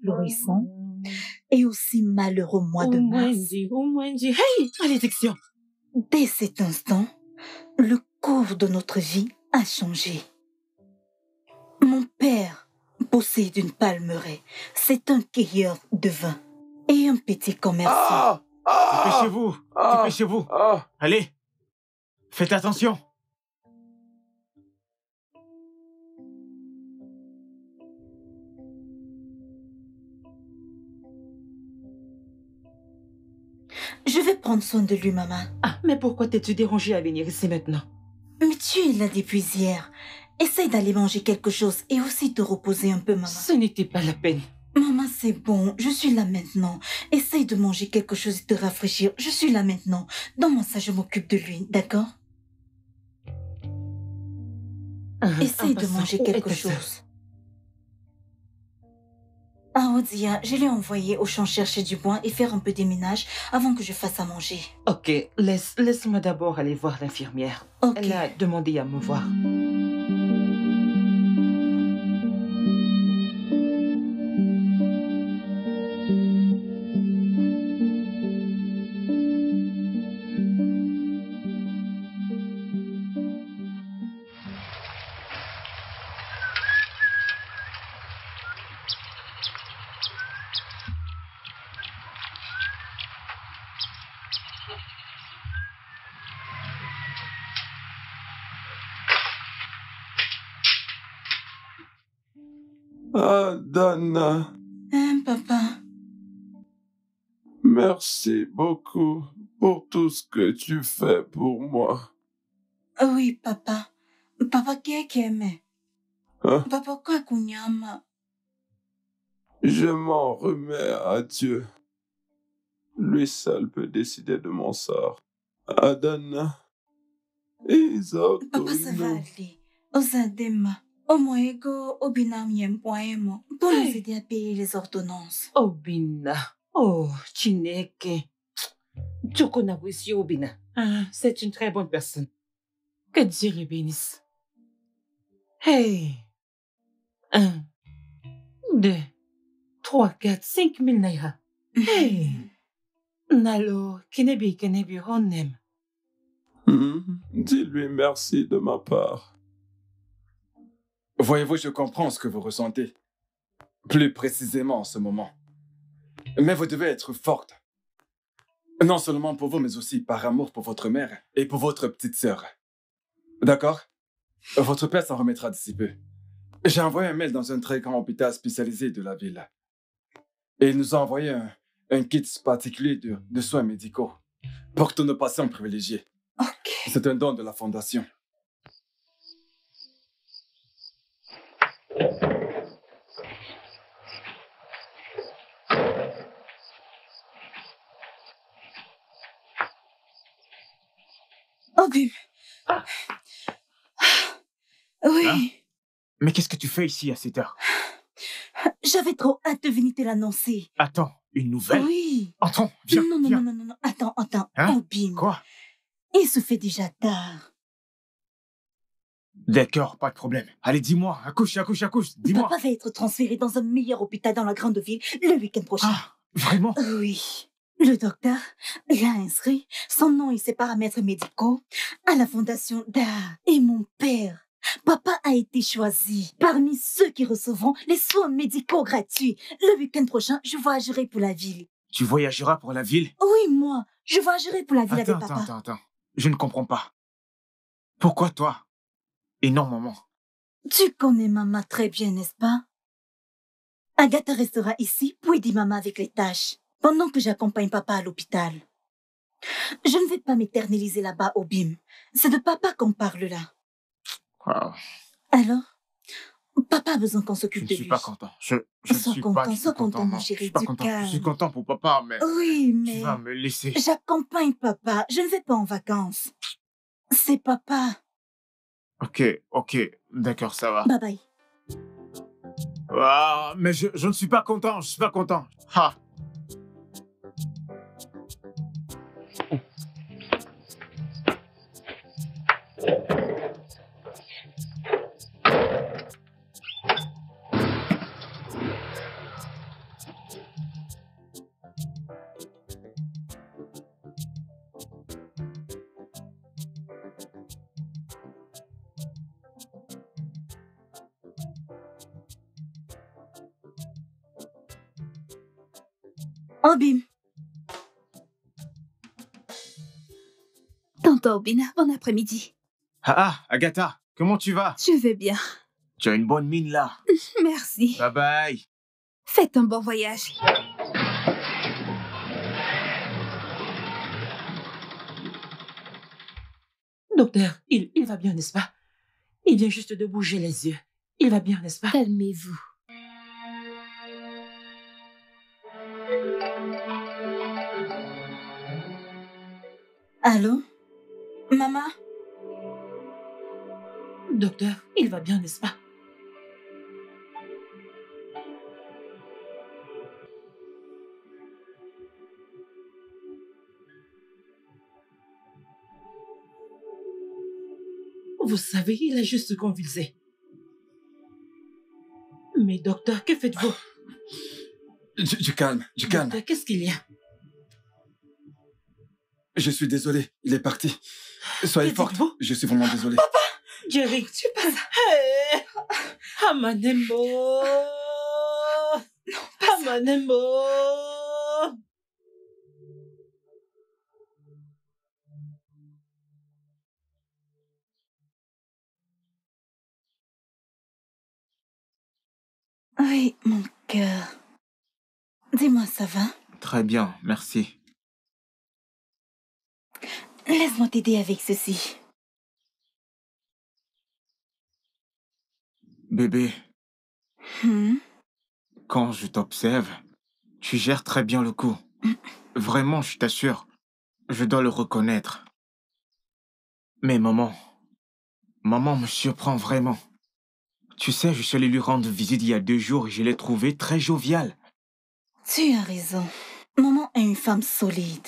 Florissant et aussi malheureux mois de mars. Hey, malédiction! Dès cet instant, le cours de notre vie a changé. Mon père possède une palmeraie. C'est un cueilleur de vin et un petit commerçant. Dépêchez-vous, dépêchez-vous. Allez, faites attention. Je vais prendre soin de lui, maman. Ah, mais pourquoi t'es-tu dérangée à venir ici maintenant? Mais tu es là depuis hier. Essaye d'aller manger quelque chose et aussi te reposer un peu, maman. Ce n'était pas la peine. Maman, c'est bon. Je suis là maintenant. Essaye de manger quelque chose et te rafraîchir. Je suis là maintenant. Donne-moi ça, je m'occupe de lui, d'accord? Essaye de manger quelque chose. Ah, Odia, je l'ai envoyé au champ chercher du bois et faire un peu de ménage avant que je fasse à manger. Ok, laisse-moi d'abord aller voir l'infirmière. Ok. Elle a demandé à me voir. Adana, Papa. merci beaucoup pour tout ce que tu fais pour moi. Oui, papa. Papa, qu'est-ce Hein? Papa, quoi kunyama? Je m'en remets à Dieu. Lui seul peut décider de mon sort. Adana, Papa, ça va aller. Ozadema. Omoego, Obinam Yempoemo. Pour nous aider à payer les ordonnances. Obina. Oh, Chineke. Chokonabwisi Obina. Ah, c'est une très bonne personne. Que Dieu le bénisse. Hey. 1, 2, 3, 4, 5 000 naira. Hey. Nalo, kenebi onem. Dis-lui merci de ma part. Voyez-vous, je comprends ce que vous ressentez. Plus précisément en ce moment. Mais vous devez être forte. Non seulement pour vous, mais aussi par amour pour votre mère et pour votre petite sœur. D'accord? Votre père s'en remettra d'ici peu. J'ai envoyé un mail dans un très grand hôpital spécialisé de la ville. Et il nous a envoyé un kit particulier de soins médicaux pour tous nos patients privilégiés. Ok. C'est un don de la fondation. Obim. Oui. Hein? Mais qu'est-ce que tu fais ici à cette heure? J'avais trop hâte de venir te l'annoncer. Attends, une nouvelle? Oui. Attends, viens, Non. Attends. Hein? Obim. Quoi? Il se fait déjà tard. D'accord, pas de problème. Allez, dis-moi, accouche, dis-moi. Papa va être transféré dans un meilleur hôpital dans la grande ville le week-end prochain. Ah, vraiment? Oui. Le docteur l'a inscrit, son nom et ses paramètres médicaux, à la fondation d'art. Et mon père, papa a été choisi parmi ceux qui recevront les soins médicaux gratuits. Le week-end prochain, je voyagerai pour la ville. Tu voyageras pour la ville? Oui, moi, je voyagerai pour la ville avec papa. Attends. Je ne comprends pas. Pourquoi toi? Et non, maman. Tu connais maman très bien, n'est-ce pas? Agatha restera ici pour aider maman avec les tâches, pendant que j'accompagne papa à l'hôpital. Je ne vais pas m'éterniser là-bas au BIM. C'est de papa qu'on parle là. Wow. Alors, papa a besoin qu'on s'occupe de lui. Je ne suis pas content. Je ne suis pas du tout content. Mon chéri, Je suis pas content. calme. Je suis content pour papa, mais... Oui, mais... Tu vas me laisser. J'accompagne papa. Je ne vais pas en vacances. C'est papa. Ok. D'accord, ça va. Bye bye. Ah, mais je ne suis pas content. Ha. Obim. Tonton Obina, bon après-midi. Agatha, comment tu vas? Je vais bien. Tu as une bonne mine là. Merci. Bye bye. Faites un bon voyage. Docteur, il va bien, n'est-ce pas? Il vient juste de bouger les yeux. Il va bien, n'est-ce pas? Calmez-vous. Allô? Maman? Docteur, il va bien, n'est-ce pas? Vous savez, il a juste convulsé. Mais docteur, que faites-vous? Du calme. Docteur, qu'est-ce qu'il y a? Je suis désolé, il est parti. Soyez Que forte, dites-vous? je suis vraiment désolé. Jerry, tu passes. Hey! Amanembo! Amanembo! Oui, mon cœur. Dis-moi, ça va? Très bien, merci. Laisse-moi t'aider avec ceci. Bébé, Hmm? quand je t'observe, tu gères très bien le coup. Vraiment, je t'assure, je dois le reconnaître. Mais maman me surprend vraiment. Tu sais, je suis allé lui rendre visite il y a 2 jours et je l'ai trouvée très joviale. Tu as raison. Maman est une femme solide.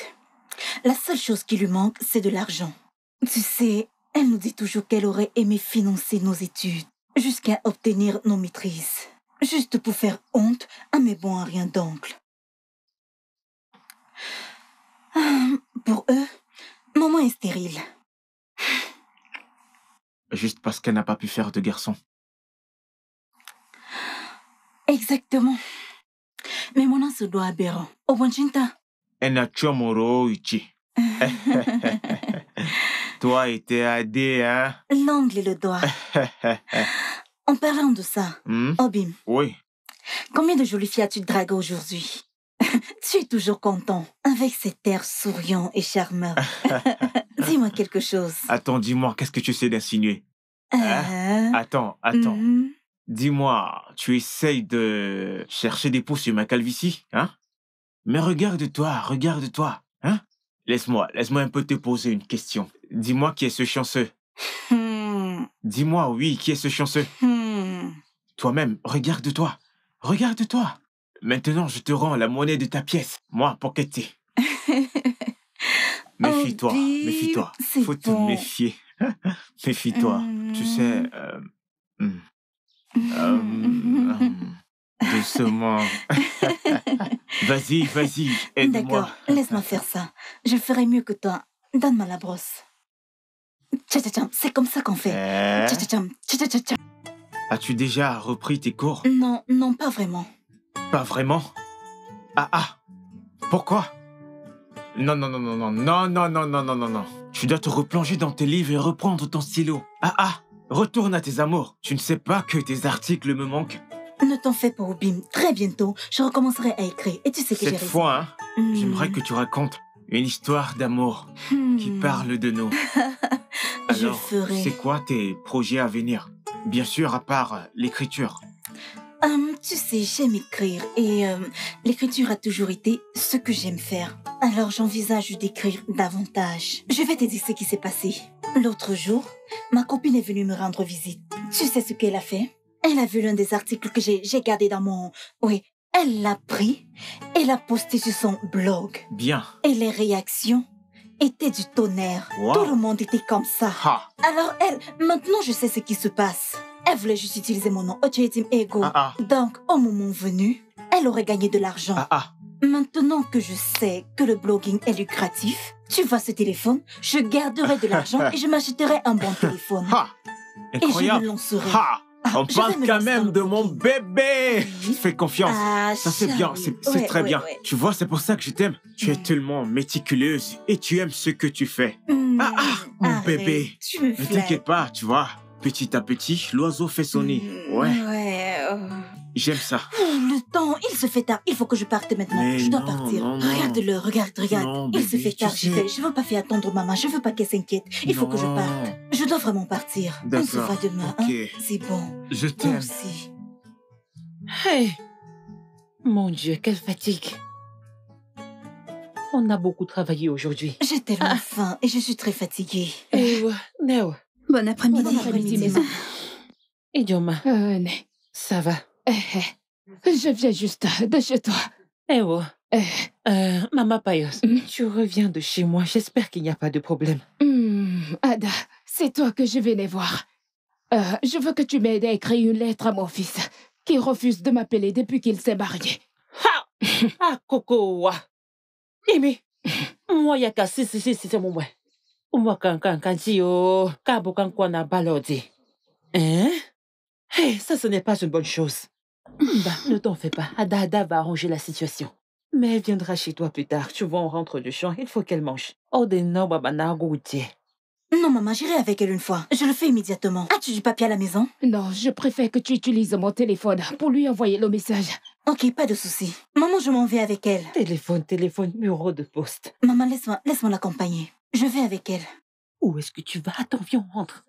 La seule chose qui lui manque, c'est de l'argent. Tu sais, elle nous dit toujours qu'elle aurait aimé financer nos études, jusqu'à obtenir nos maîtrises. Juste pour faire honte à mes bons à rien d'oncle. Pour eux, maman est stérile. Juste parce qu'elle n'a pas pu faire de garçon. Exactement. Mais mon nom se doit aberrant. Au Bonchinta. Enachomoro Ichi. Toi et tes AD, hein? L'ongle et le doigt. En parlant de ça, Obim, Oui. combien de jolies filles as-tu draguées aujourd'hui? Tu es toujours content, avec cet air souriant et charmeur. Dis-moi quelque chose. Attends, dis-moi, qu'est-ce que tu sais d'insinuer? Attends. mhm. Dis-moi, tu essayes de chercher des poux sur ma calvitie, hein? Mais regarde-toi, hein? Laisse-moi un peu te poser une question. Dis-moi qui est ce chanceux. Dis-moi, oui, qui est ce chanceux? Toi-même, regarde-toi. Maintenant, je te rends la monnaie de ta pièce. Moi, Pocket. Méfie-toi. c'est Faut te bon. méfier. Méfie-toi. Tu sais... doucement. Vas-y, aide-moi. D'accord, laisse-moi faire ça. Je ferai mieux que toi. Donne-moi la brosse. Tcha-tcha-tcha, c'est comme ça qu'on fait. Tcha-tcha-tcha, tcha-tcha-tcha. As-tu déjà repris tes cours? Non, pas vraiment. Pas vraiment? Pourquoi? Non. Tu dois te replonger dans tes livres et reprendre ton stylo. Retourne à tes amours. Tu ne sais pas que tes articles me manquent. Ne t'en fais pas, Obim. Très bientôt, je recommencerai à écrire. Et tu sais que j'ai Cette raison. fois, j'aimerais que tu racontes une histoire d'amour qui parle de nous. Je Alors, ferai. c'est quoi tes projets à venir? Bien sûr, à part l'écriture. Tu sais, j'aime écrire et l'écriture a toujours été ce que j'aime faire. Alors j'envisage d'écrire davantage. Je vais te dire ce qui s'est passé. L'autre jour, ma copine est venue me rendre visite. Tu sais ce qu'elle a fait? Elle a vu l'un des articles que j'ai gardé dans mon... Oui, elle l'a pris et l'a posté sur son blog. Bien. Et les réactions étaient du tonnerre. Wow. Tout le monde était comme ça. Alors maintenant je sais ce qui se passe. Elle voulait juste utiliser mon nom, Ochetim Ego. Donc, au moment venu, elle aurait gagné de l'argent. Maintenant que je sais que le blogging est lucratif, tu vois ce téléphone, je garderai de l'argent et je m'achèterai un bon téléphone. Et je Incroyable. le lancerai. On je parle vais me quand lancer même dans de le mon cooking. bébé. Oui. Fais confiance. Ah, Ça, c'est bien, Charlie. c'est Ouais, très ouais, bien. ouais. Tu vois, c'est pour ça que je t'aime. Tu es Mm. tellement méticuleuse et tu aimes ce que tu fais. Mon Arrête, bébé. tu me Ne flattes. t'inquiète pas, tu vois. Petit à petit, l'oiseau fait son nid. Ouais, Ouais. j'aime ça. Le temps, il se fait tard. Il faut que je parte maintenant. Mais je dois non, partir. non, non. Regarde-le, regarde. Non, il se bébé, fait tu tard, j'y sais. vais. Je veux pas faire attendre maman. Je veux pas qu'elle s'inquiète. Il faut que je Non. parte. Je dois vraiment partir. On se D'accord, voit demain. ok. Hein? C'est bon. Je Toi t'aime. aussi. Hey, mon Dieu, quelle fatigue. On a beaucoup travaillé aujourd'hui. J'ai tellement faim et je suis très fatiguée. Et Néo, Bon après-midi. Bon après-midi, maison. Idioma, Non. ça va. Je viens juste de chez toi. Maman Payos, tu reviens de chez moi. J'espère qu'il n'y a pas de problème. Ada, c'est toi que je venais voir. Je veux que tu m'aides à écrire une lettre à mon fils, qui refuse de m'appeler depuis qu'il s'est marié. Ah, Coco, wa. Imi, moi, y'a qu'à c'est mon ouais. Moi, quand dit, oh, quand na balodi. Hein? Hey, ça, ce n'est pas une bonne chose. Bah, ne t'en fais pas. Ada va arranger la situation. Mais elle viendra chez toi plus tard. Tu vois, on rentre du champ. Il faut qu'elle mange. Oh, de non, babana, goûter. Non, maman, j'irai avec elle une fois. Je le fais immédiatement. As-tu du papier à la maison? Non, je préfère que tu utilises mon téléphone pour lui envoyer le message. Ok, pas de souci. Maman, je m'en vais avec elle. Téléphone, bureau de poste. Maman, laisse-moi l'accompagner. Je vais avec elle. Où est-ce que tu vas? Attends, viens, on rentre.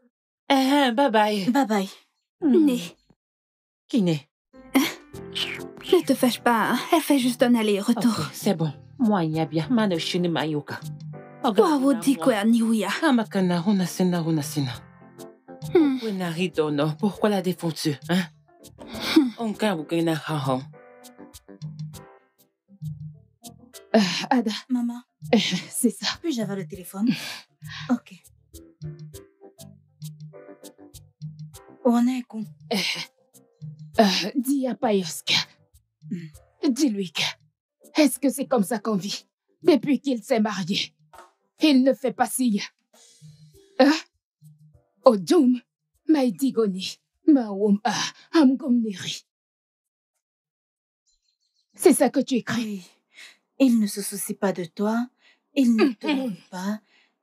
Bye bye. Bye bye. Né. Kiné. Ne te fâche pas, hein. Elle fait juste un aller-retour. Ok, c'est bon. Moi, il y a bien. Mano shini mayoka. Wawo di kwa niouya. Amakana, hunasina. Wena ridono. Pourquoi la défoncer, hein? On ka wukena hahon. Ada, Maman, c'est ça. puis-je avoir le téléphone? Ok. On est con. Dis à Payoska. Dis-lui que... Est-ce que c'est comme ça qu'on vit? Depuis qu'il s'est marié, il ne fait pas signe. Odum, Maïdigoni, Maoum, Amgomneri. C'est ça que tu écris. Oui. Il ne se soucie pas de toi. Il ne te nomme pas.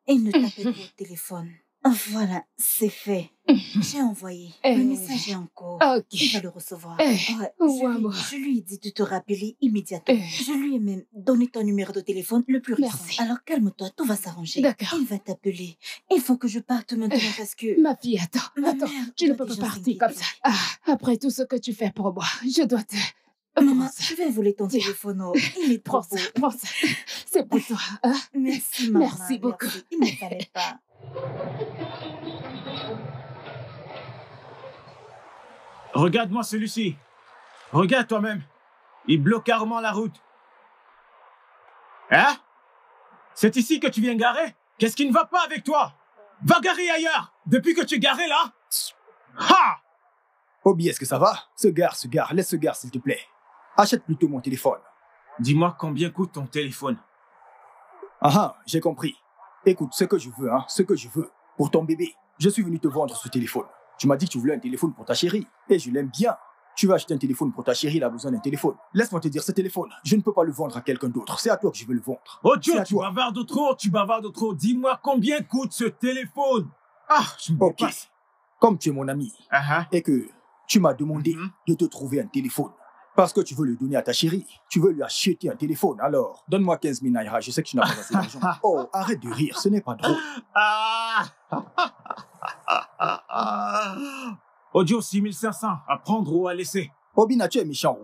Il ne t'appelle pas au téléphone. Voilà, c'est fait. J'ai envoyé. Le message est en cours. Ok. Il va le recevoir. Ouais, Je lui ai dit de te rappeler immédiatement. Je lui ai même donné ton numéro de téléphone le plus récent. Merci. Alors calme-toi, tout va s'arranger. D'accord. Il va t'appeler. Il faut que je parte maintenant parce que... Ma fille, attends, Ma mère tu ne doit peux pas déjà partir comme s'inquiéter. ça. Après tout ce que tu fais pour moi, je dois te... Maman, Prends ça. je vais voler ton téléphone. Oh. Il est trop Prends ça, beau. prends ça. C'est pour toi. Hein? Merci, maman. Merci beaucoup. Merci. Il ne fallait pas. Regarde-moi celui-ci. Regarde toi-même. Il bloque carrément la route. Hein? C'est ici que tu viens garer? Qu'est-ce qui ne va pas avec toi? Va garer ailleurs. Depuis que tu es garé là. Ha! Obi, est-ce que ça va? Se gare, laisse se gare s'il te plaît. Achète plutôt mon téléphone. Dis-moi combien coûte ton téléphone. Ah, j'ai compris. Écoute, ce que je veux, ce que je veux, pour ton bébé, je suis venu te vendre ce téléphone. Tu m'as dit que tu voulais un téléphone pour ta chérie, et je l'aime bien. Tu vas acheter un téléphone pour ta chérie, elle a besoin d'un téléphone. Laisse-moi te dire, ce téléphone, je ne peux pas le vendre à quelqu'un d'autre. C'est à toi que je veux le vendre. Oh Dieu, C'est à tu toi. bavardes trop. Dis-moi combien coûte ce téléphone. Ah, je me Ok. dépasse. Comme tu es mon ami, et que tu m'as demandé de te trouver un téléphone, parce que tu veux le donner à ta chérie, tu veux lui acheter un téléphone, alors donne-moi 15 000 naira, je sais que tu n'as pas assez d'argent. Oh, arrête de rire, ce n'est pas drôle. Ah! Audio 6500, à prendre ou à laisser. Obina, tu es méchant.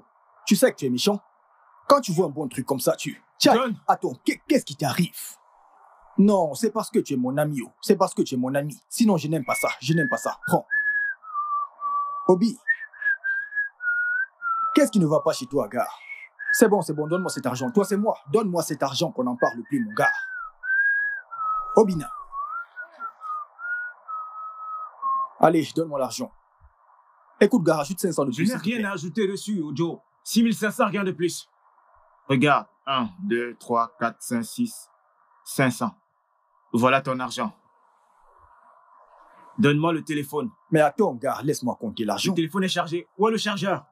Tu sais que tu es méchant. Quand tu vois un bon truc comme ça, Tiens, Donne. attends, qu'est-ce qui t'arrive? Non, c'est parce que tu es mon ami. C'est parce que tu es mon ami. Sinon, je n'aime pas ça. Je n'aime pas ça. Prends. Obi, qu'est-ce qui ne va pas chez toi, gars? C'est bon, donne-moi cet argent. Toi, c'est moi. Donne-moi cet argent qu'on n'en parle plus, mon gars. Obina. Allez, donne-moi l'argent. Écoute, gars, ajoute 500 de Je plus. n'ai s'il te plaît. rien à ajouter dessus, Audio. 6500, rien de plus. Regarde. 1, 2, 3, 4, 5, 6, 500. Voilà ton argent. Donne-moi le téléphone. Mais attends, gars, laisse-moi compter Le l'argent. téléphone est chargé. Où est le chargeur?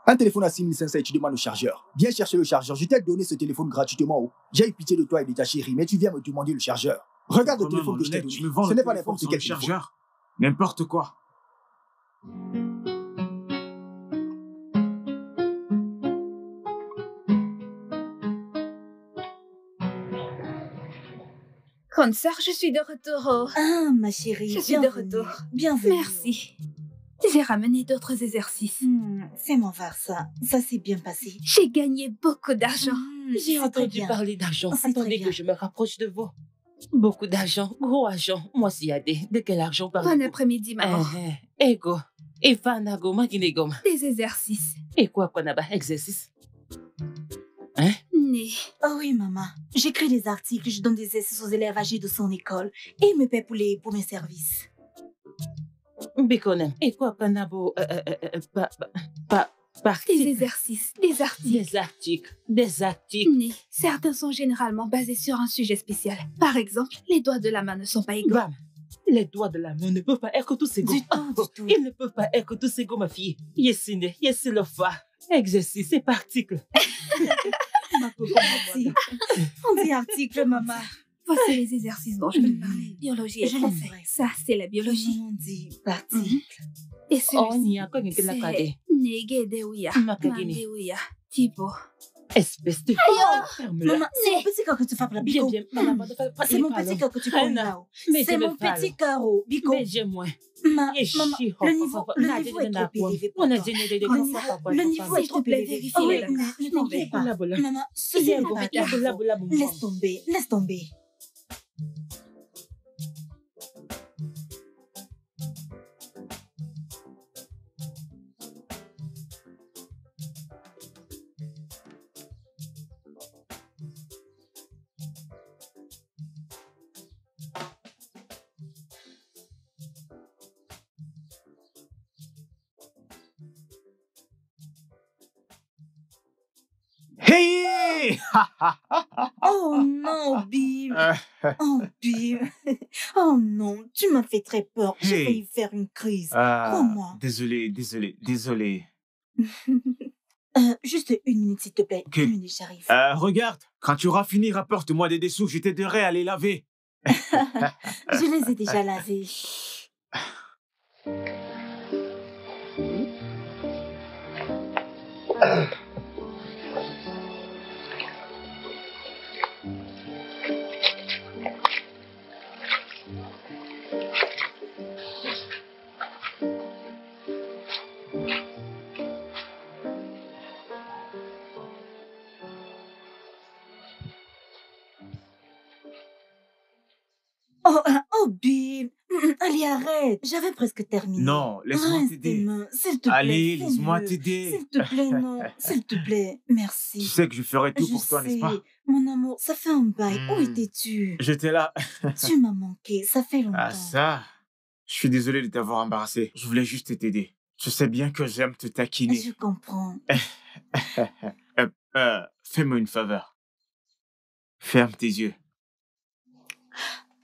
Un téléphone à 6500 et tu demandes le chargeur. Viens chercher le chargeur. Je t'ai donné ce téléphone gratuitement. Oh. J'ai eu pitié de toi et de ta chérie, mais tu viens me demander le chargeur. Regarde le Vraiment, téléphone que je t'ai Lolette, donné. tu me vends Ce le n'est pas téléphone n'importe sans quel le téléphone. chargeur. N'importe quoi. Grande sœur, je suis de retour. Oh. Ah, ma chérie, Je suis de bienvenue. retour. Bienvenue. Merci. J'ai ramené d'autres exercices. Fais-moi voir ça. Ça s'est bien passé. J'ai gagné beaucoup d'argent. Hmm, J'ai c'est très entendu bien. parler d'argent. C'est très Attendez bien. que je me rapproche de vous. Beaucoup d'argent, gros argent. Moi, s'il y a de quel argent Bon parlez-vous? après-midi, maman. Ego. Et fanago, maginegom. Des exercices. Et quoi qu'on a bas exercice? Hein? Né. Oh oui, maman. J'écris des articles, je donne des exercices aux élèves âgés de son école et il me paie pour mes services. Béconem. Et quoi qu'on a beau, Des partir. exercices. Des articles. Des articles. Né. Certains sont généralement basés sur un sujet spécial. Par exemple, les doigts de la main ne sont pas égaux. Bam. Les doigts de la main ne peuvent pas être tous égaux. Du tout. Ils ne peuvent pas être tous égaux, ma fille. Yesine, le fa. Exercice et particle. Merci. On dit article, maman. Voici les exercices dont je veux parler. Biologie et Je français. l'aimerais. Ça, c'est la biologie. On dit partie. Et Oh, celui-ci, n'y a quoi que la cade. c'est Negedewuya. Makagini. Mandewuya. Tipo. Espèce de. Ferme-la. Maman, c'est mon petit cœur que tu frappes là, Bien, Bico. bien. C'est mon petit cœur que tu prends là. C'est mon petit cœur, oh, Bico. Mais j'ai moins. Maman, le niveau est trop élevé pour On a toi. gêné de Le niveau est trop élevé. Vérifie Oh, les oui, lettres. ne t'inquiète pas. Maman, ce n'est pas grave. Laisse tomber, laisse tomber. Hey! Oh non, Bim. Oh, Bim. Oh non, tu m'as fait très peur. J'ai Hey. failli faire une crise. Ah, Crois-moi. désolé. Juste une minute, s'il te plaît. Ok. Une minute, j'arrive. Regarde, quand tu auras fini, rapporte-moi des dessous, je t'aiderai à les laver. Je les ai déjà lavés. Oh, Bim. Allez, arrête. J'avais presque terminé. Non, laisse-moi Reste t'aider. tes mains, s'il te plaît. Allez, fais-le. laisse-moi t'aider. S'il te plaît, non. S'il te plaît. Merci. Tu sais que je ferai tout Je pour toi, n'est-ce pas? Mon amour, ça fait un bail. Où Hmm. étais-tu? J'étais là. Tu m'as manqué, ça fait longtemps. Ah ça, je suis désolé de t'avoir embarrassé. Je voulais juste t'aider. Je sais bien que j'aime te taquiner. Je comprends. Fais-moi une faveur. Ferme tes yeux.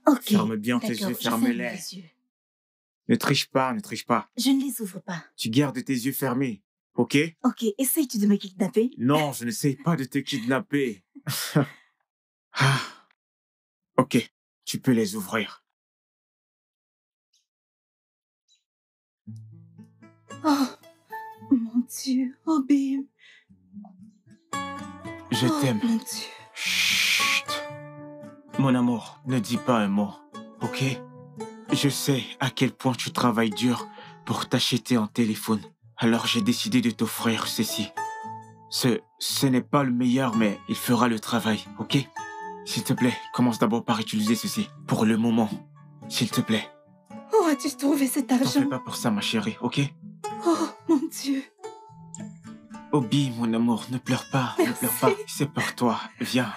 Ok. Ferme bien tes d'accord, yeux, je ferme ferme-les. les yeux. Ne triche pas. Je ne les ouvre pas. Tu gardes tes yeux fermés, ok? Ok, essayes-tu de me kidnapper? Non, je n'essaye pas de te kidnapper. Ah. Ok, tu peux les ouvrir. Oh, mon Dieu. Oh, Bim. Je Oh, t'aime. mon Dieu. Chut. Mon amour, ne dis pas un mot, ok? Je sais à quel point tu travailles dur pour t'acheter un téléphone. Alors j'ai décidé de t'offrir ceci. Ce n'est pas le meilleur, mais il fera le travail, ok? S'il te plaît, commence d'abord par utiliser ceci. Pour le moment, s'il te plaît. Où as-tu trouvé cet T'en fais argent? pas pour ça, ma chérie, ok? Oh, mon Dieu. Obi, mon amour, ne pleure pas, ne pleure pas. C'est pour toi. Viens.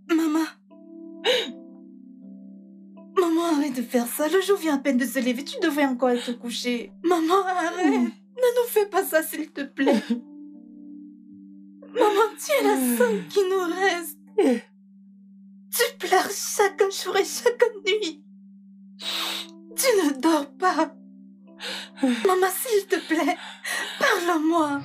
Maman. Maman, arrête arrête de faire ça. Le jour vient à peine de se lever. Tu devrais encore aller te coucher. Maman, arrête. Ne nous fais pas ça, s'il te plaît. Maman, tu es la seule qui nous reste. Tu pleures chaque jour et chaque nuit. Tu ne dors pas. Maman, s'il te plaît, parle-moi.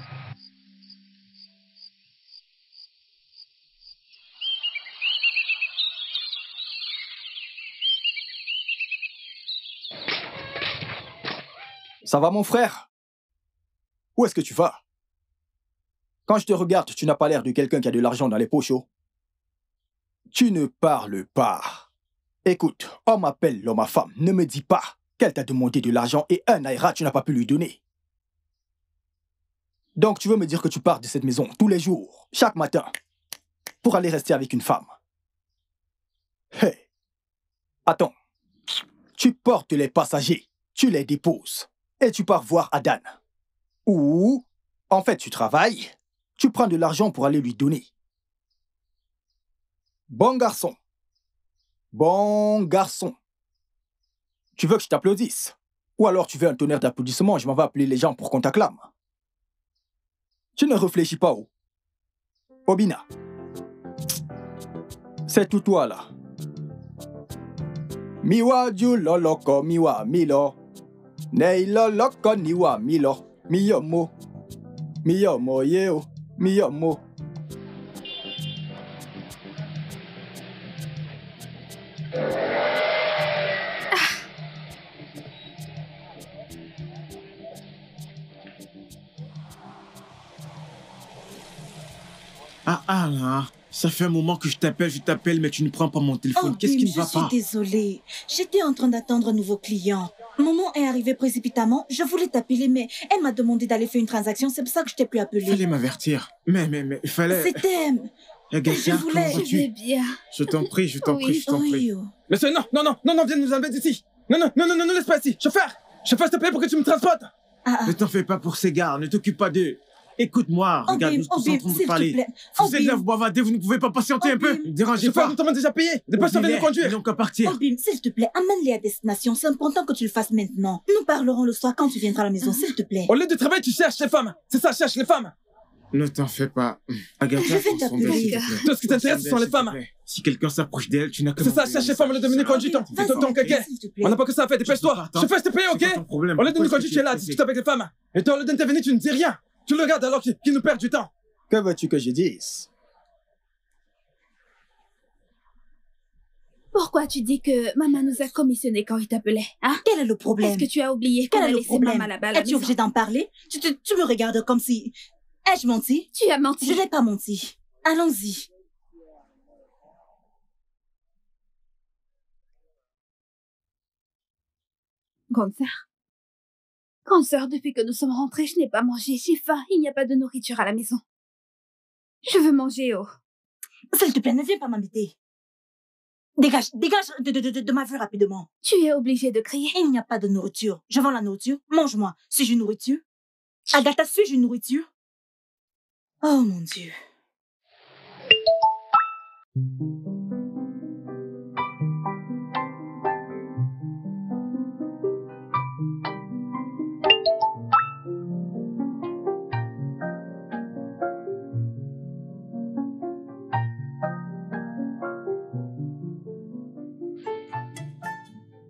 Ça va, mon frère? Où est-ce que tu vas? Quand je te regarde, tu n'as pas l'air de quelqu'un qui a de l'argent dans les poches. Tu ne parles pas. Écoute, homme appelle l'homme à femme. Ne me dis pas qu'elle t'a demandé de l'argent et un naira tu n'as pas pu lui donner. Donc tu veux me dire que tu pars de cette maison tous les jours, chaque matin, pour aller rester avec une femme. Hey, attends. Tu portes les passagers, tu les déposes et tu pars voir Adan. Ou, en fait, tu travailles, tu prends de l'argent pour aller lui donner. Bon garçon. Bon garçon. Tu veux que je t'applaudisse? Ou alors tu veux un tonnerre d'applaudissements, je m'en vais appeler les gens pour qu'on t'acclame. Tu ne réfléchis pas, oh. Obina. C'est tout toi, là. Miwa ju loloko miwa milo. Nei loloko niwa milo. Miyomo. Miyomo yeo. Miyomo. Là. Ça fait un moment que je t'appelle, mais tu ne prends pas mon téléphone. Qu'est-ce qui ne va pas? Je suis désolée. J'étais en train d'attendre un nouveau client. Maman est arrivée précipitamment. Je voulais t'appeler, mais elle m'a demandé d'aller faire une transaction. C'est pour ça que je t'ai plus appelé. Fallait m'avertir. Mais il fallait... C'était... Agatha, comment Je vas-tu? vais bien. Je t'en prie, je t'en prie. Oui, oh. Monsieur, non, viens nous enlever d'ici. Non, laisse pas ici. Chauffeur, s'il te plaît, pour que tu me transportes. Ne t'en fais pas pour ces gars, ne t'occupe pas d'eux. Écoute-moi, regarde, nous sommes en train de parler. Vous êtes là, vous bavardez, vous ne pouvez pas patienter un peu? Dérangez pas. Chauffeur, nous t'avons déjà payé. Des personnes viennent nous conduire. Ils n'ont qu'à partir. Obim, s'il te plaît, amène-les à destination. C'est important que tu le fasses maintenant. Nous parlerons le soir quand tu viendras à la maison, s'il te plaît. Au lieu de travail, tu cherches les femmes. C'est ça, cherche les femmes. Ne t'en fais pas. Agatha, Je vais t'appeler. Tout ce qui t'intéresse, ce sont les femmes. Si quelqu'un s'approche d'elle, tu n'as qu'à... C'est ça, cherche les femmes, au lieu de venir conduire ton caquet. On n'a pas que ça à faire, dépêche-toi. Chauffeur, s'il te plaît, ok? Au lieu de nous conduire, tu es là, discute avec les femmes. Et toi, au lieu d'intervenir, tu ne dis rien. Tu le regardes alors qu'il nous perd du temps. Que veux-tu que je dise? Pourquoi tu dis que maman nous a commissionné quand il t'appelait, hein? Quel est le problème? Est-ce que tu as oublié qu'on Quel a est le laissé problème? maman là-bas à la Es-tu maison? obligé d'en parler? Tu me regardes comme si... Ai-je menti? Tu as menti. Je n'ai pas menti. Allons-y. Grande sœur, depuis que nous sommes rentrés, je n'ai pas mangé. J'ai faim. Il n'y a pas de nourriture à la maison. Je veux manger, oh. S'il te plaît, ne viens pas m'embêter. Dégage de ma vue rapidement. Tu es obligé de crier. Il n'y a pas de nourriture. Je vends la nourriture. Mange-moi. Suis-je une nourriture? Agatha, suis-je une nourriture? Oh mon Dieu.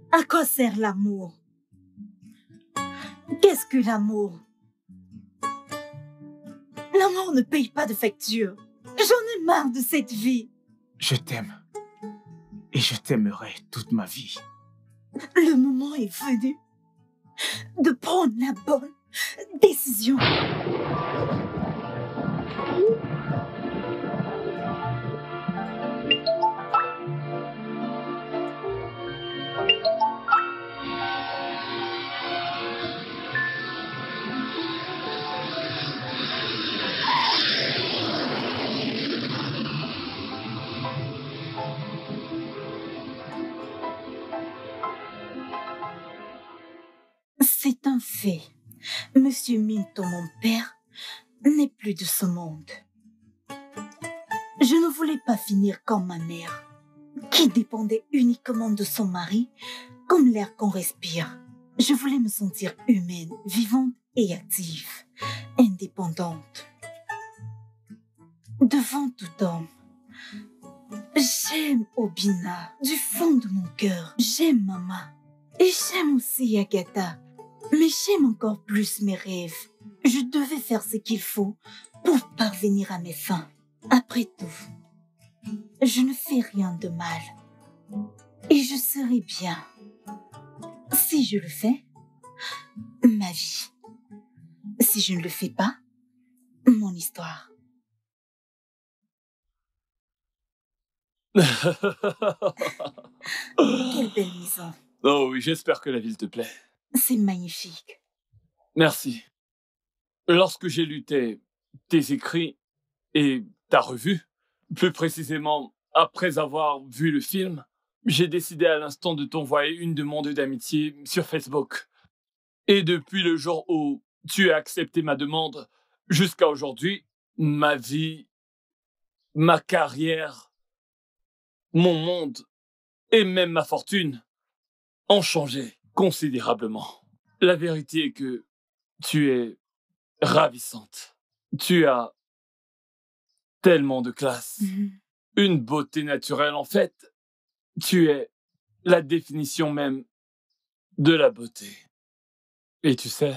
À quoi sert l'amour? Qu'est-ce que l'amour? L'amour ne paye pas de facture. J'en ai marre de cette vie. Je t'aime. Et je t'aimerai toute ma vie. Le moment est venu de prendre la bonne décision. C'est un fait. Monsieur Minto, mon père, n'est plus de ce monde. Je ne voulais pas finir comme ma mère, qui dépendait uniquement de son mari comme l'air qu'on respire. Je voulais me sentir humaine, vivante et active, indépendante. Devant tout homme, j'aime Obina du fond de mon cœur. J'aime Maman et j'aime aussi Agatha. Mais j'aime encore plus mes rêves. Je devais faire ce qu'il faut pour parvenir à mes fins. Après tout, je ne fais rien de mal. Et je serai bien. Si je le fais, ma vie. Si je ne le fais pas, mon histoire. Quelle belle maison. Oh oui, j'espère que la ville te plaît. C'est magnifique. Merci. Lorsque j'ai lu tes écrits et ta revue, plus précisément après avoir vu le film, j'ai décidé à l'instant de t'envoyer une demande d'amitié sur Facebook. Et depuis le jour où tu as accepté ma demande jusqu'à aujourd'hui, ma vie, ma carrière, mon monde et même ma fortune ont changé considérablement. La vérité est que tu es ravissante. Tu as tellement de classe. Une beauté naturelle, en fait. Tu es la définition même de la beauté. Et tu sais,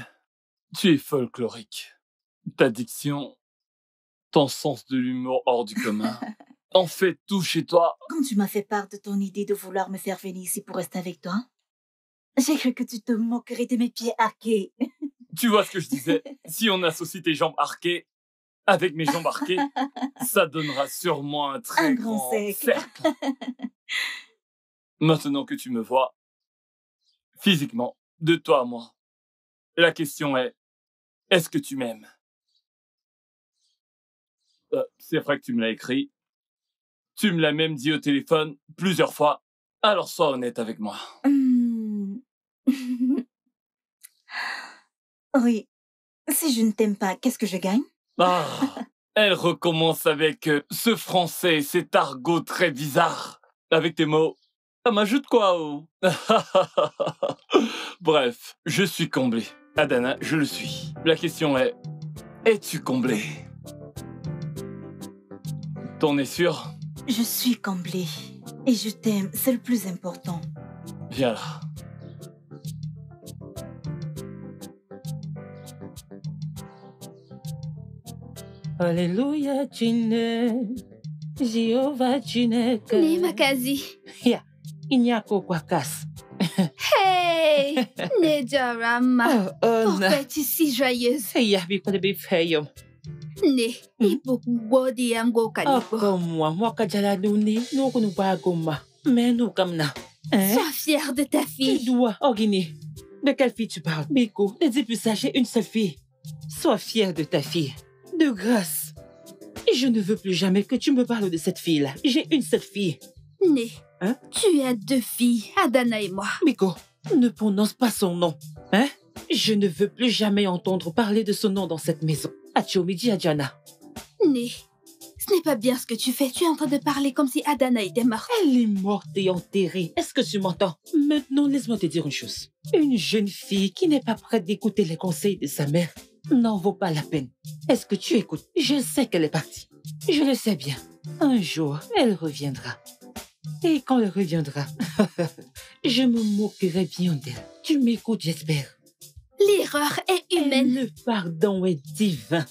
tu es folklorique. Ta diction, ton sens de l'humour hors du commun, en fait tout chez toi. Quand tu m'as fait part de ton idée de vouloir me faire venir ici pour rester avec toi, j'ai cru que tu te moquerais de mes pieds arqués. Tu vois ce que je disais? Si on associe tes jambes arquées avec mes jambes arquées, ça donnera sûrement un très grand cercle. Maintenant que tu me vois, physiquement, de toi à moi, la question est, est-ce que tu m'aimes? C'est vrai que tu me l'as écrit. Tu me l'as même dit au téléphone plusieurs fois. Alors sois honnête avec moi. Oui. Si je ne t'aime pas, qu'est-ce que je gagne? Ah, elle recommence avec ce français, cet argot très bizarre. Avec tes mots. Ça m'ajoute quoi, oh? Bref, je suis comblé. Adana, je le suis. La question est, es-tu comblé? T'en es sûr? Je suis comblée. Et je t'aime, c'est le plus important. Viens là. Alléluia, tu n'es. Jéhovah, tu n'es que. Ne Makazi. Ya, inyako kwa kas. Hey, Nejarama. Oh, Pourquoi es-tu si joyeuse? Ya, biko de bifeyom. Ne, ibukubodi yango Oh, kanibo. comme moi kajala duni, nous nous pas comme mais nous comme na. Sois fière de ta Tu fille. dois, Ogini. De quelle fille tu parles? Biko, ne dis plus ça, j'ai une seule fille. Sois fière de ta fille. De grâce. Je ne veux plus jamais que tu me parles de cette fille-là. J'ai une seule fille. Ne, Hein? tu as deux filles, Adana et moi. Biko, ne prononce pas son nom. Hein? Je ne veux plus jamais entendre parler de son nom dans cette maison. Achomiji Adjana. Ne, ce n'est pas bien ce que tu fais. Tu es en train de parler comme si Adana était morte. Elle est morte et enterrée. Est-ce que tu m'entends? Maintenant, laisse-moi te dire une chose. Une jeune fille qui n'est pas prête d'écouter les conseils de sa mère n'en vaut pas la peine. Est-ce que tu écoutes? Je sais qu'elle est partie. Je le sais bien. Un jour, elle reviendra. Et quand elle reviendra, je me moquerai bien d'elle. Tu m'écoutes, j'espère. L'erreur est humaine. Le pardon est divin.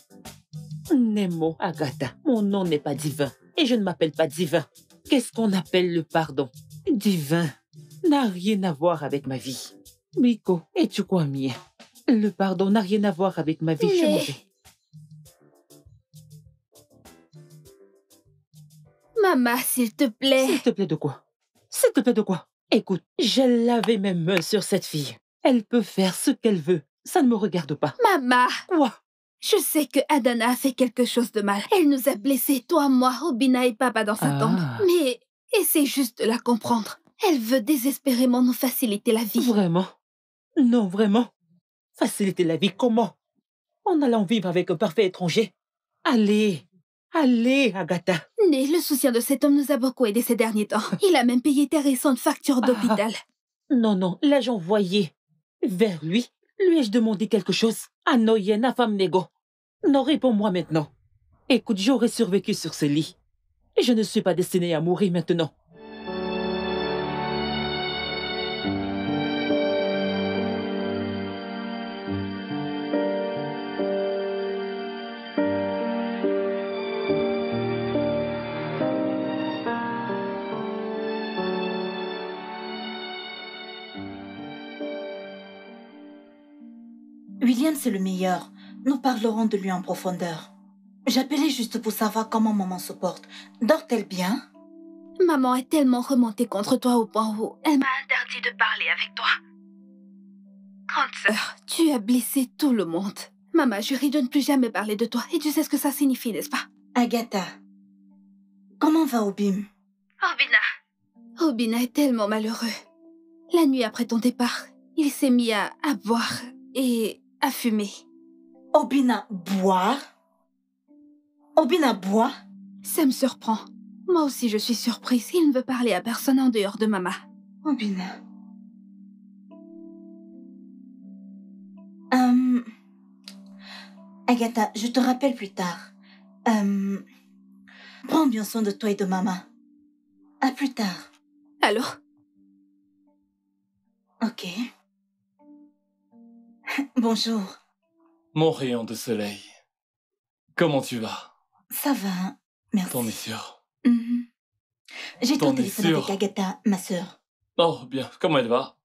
Nemo Agatha, mon nom n'est pas divin. Et je ne m'appelle pas divin. Qu'est-ce qu'on appelle le pardon? Divin n'a rien à voir avec ma vie. Biko, es-tu quoi, mien? Le pardon n'a rien à voir avec ma vie. Je m'en vais. Maman, s'il te plaît. S'il te plaît de quoi? S'il te plaît de quoi? Écoute, j'ai lavé mes mains sur cette fille. Elle peut faire ce qu'elle veut. Ça ne me regarde pas. Maman, Quoi? je sais que Adana a fait quelque chose de mal. Elle nous a blessés, toi, moi, Obina et Papa dans sa tombe. Mais essaie juste de la comprendre. Elle veut désespérément nous faciliter la vie. Vraiment? Non, vraiment? Faciliter la vie comment? En allant vivre avec un parfait étranger? Allez, allez, Agatha. Né, le soutien de cet homme nous a beaucoup aidé ces derniers temps. Il a même payé tes récentes factures d'hôpital. Non, non, l'ai-je envoyé vers lui? Lui ai-je demandé quelque chose? Anoyena femme négo. Non, réponds-moi maintenant. Écoute, j'aurais survécu sur ce lit. Et je ne suis pas destinée à mourir maintenant. William, c'est le meilleur. Nous parlerons de lui en profondeur. J'appelais juste pour savoir comment maman se porte. Dort-elle bien? Maman est tellement remontée contre toi au point où elle m'a interdit de parler avec toi. Grande sœur, tu as blessé tout le monde. Maman jurait de ne plus jamais parler de toi et tu sais ce que ça signifie, n'est-ce pas? Agatha, comment va Obim? Obina est tellement malheureux. La nuit après ton départ, il s'est mis à boire et à fumer. Obina boire? Obina boit? Ça me surprend. Moi aussi, je suis surprise. Il ne veut parler à personne en dehors de maman. Obina. Agatha, je te rappelle plus tard. Prends bien soin de toi et de maman. À plus tard. Allô? Ok. Bonjour. Mon rayon de soleil. Comment tu vas? Ça va, merci. T'en es sûr? J'ai T'en ton es téléphone sûr? avec Agatha, ma sœur. Oh, bien. Comment elle va?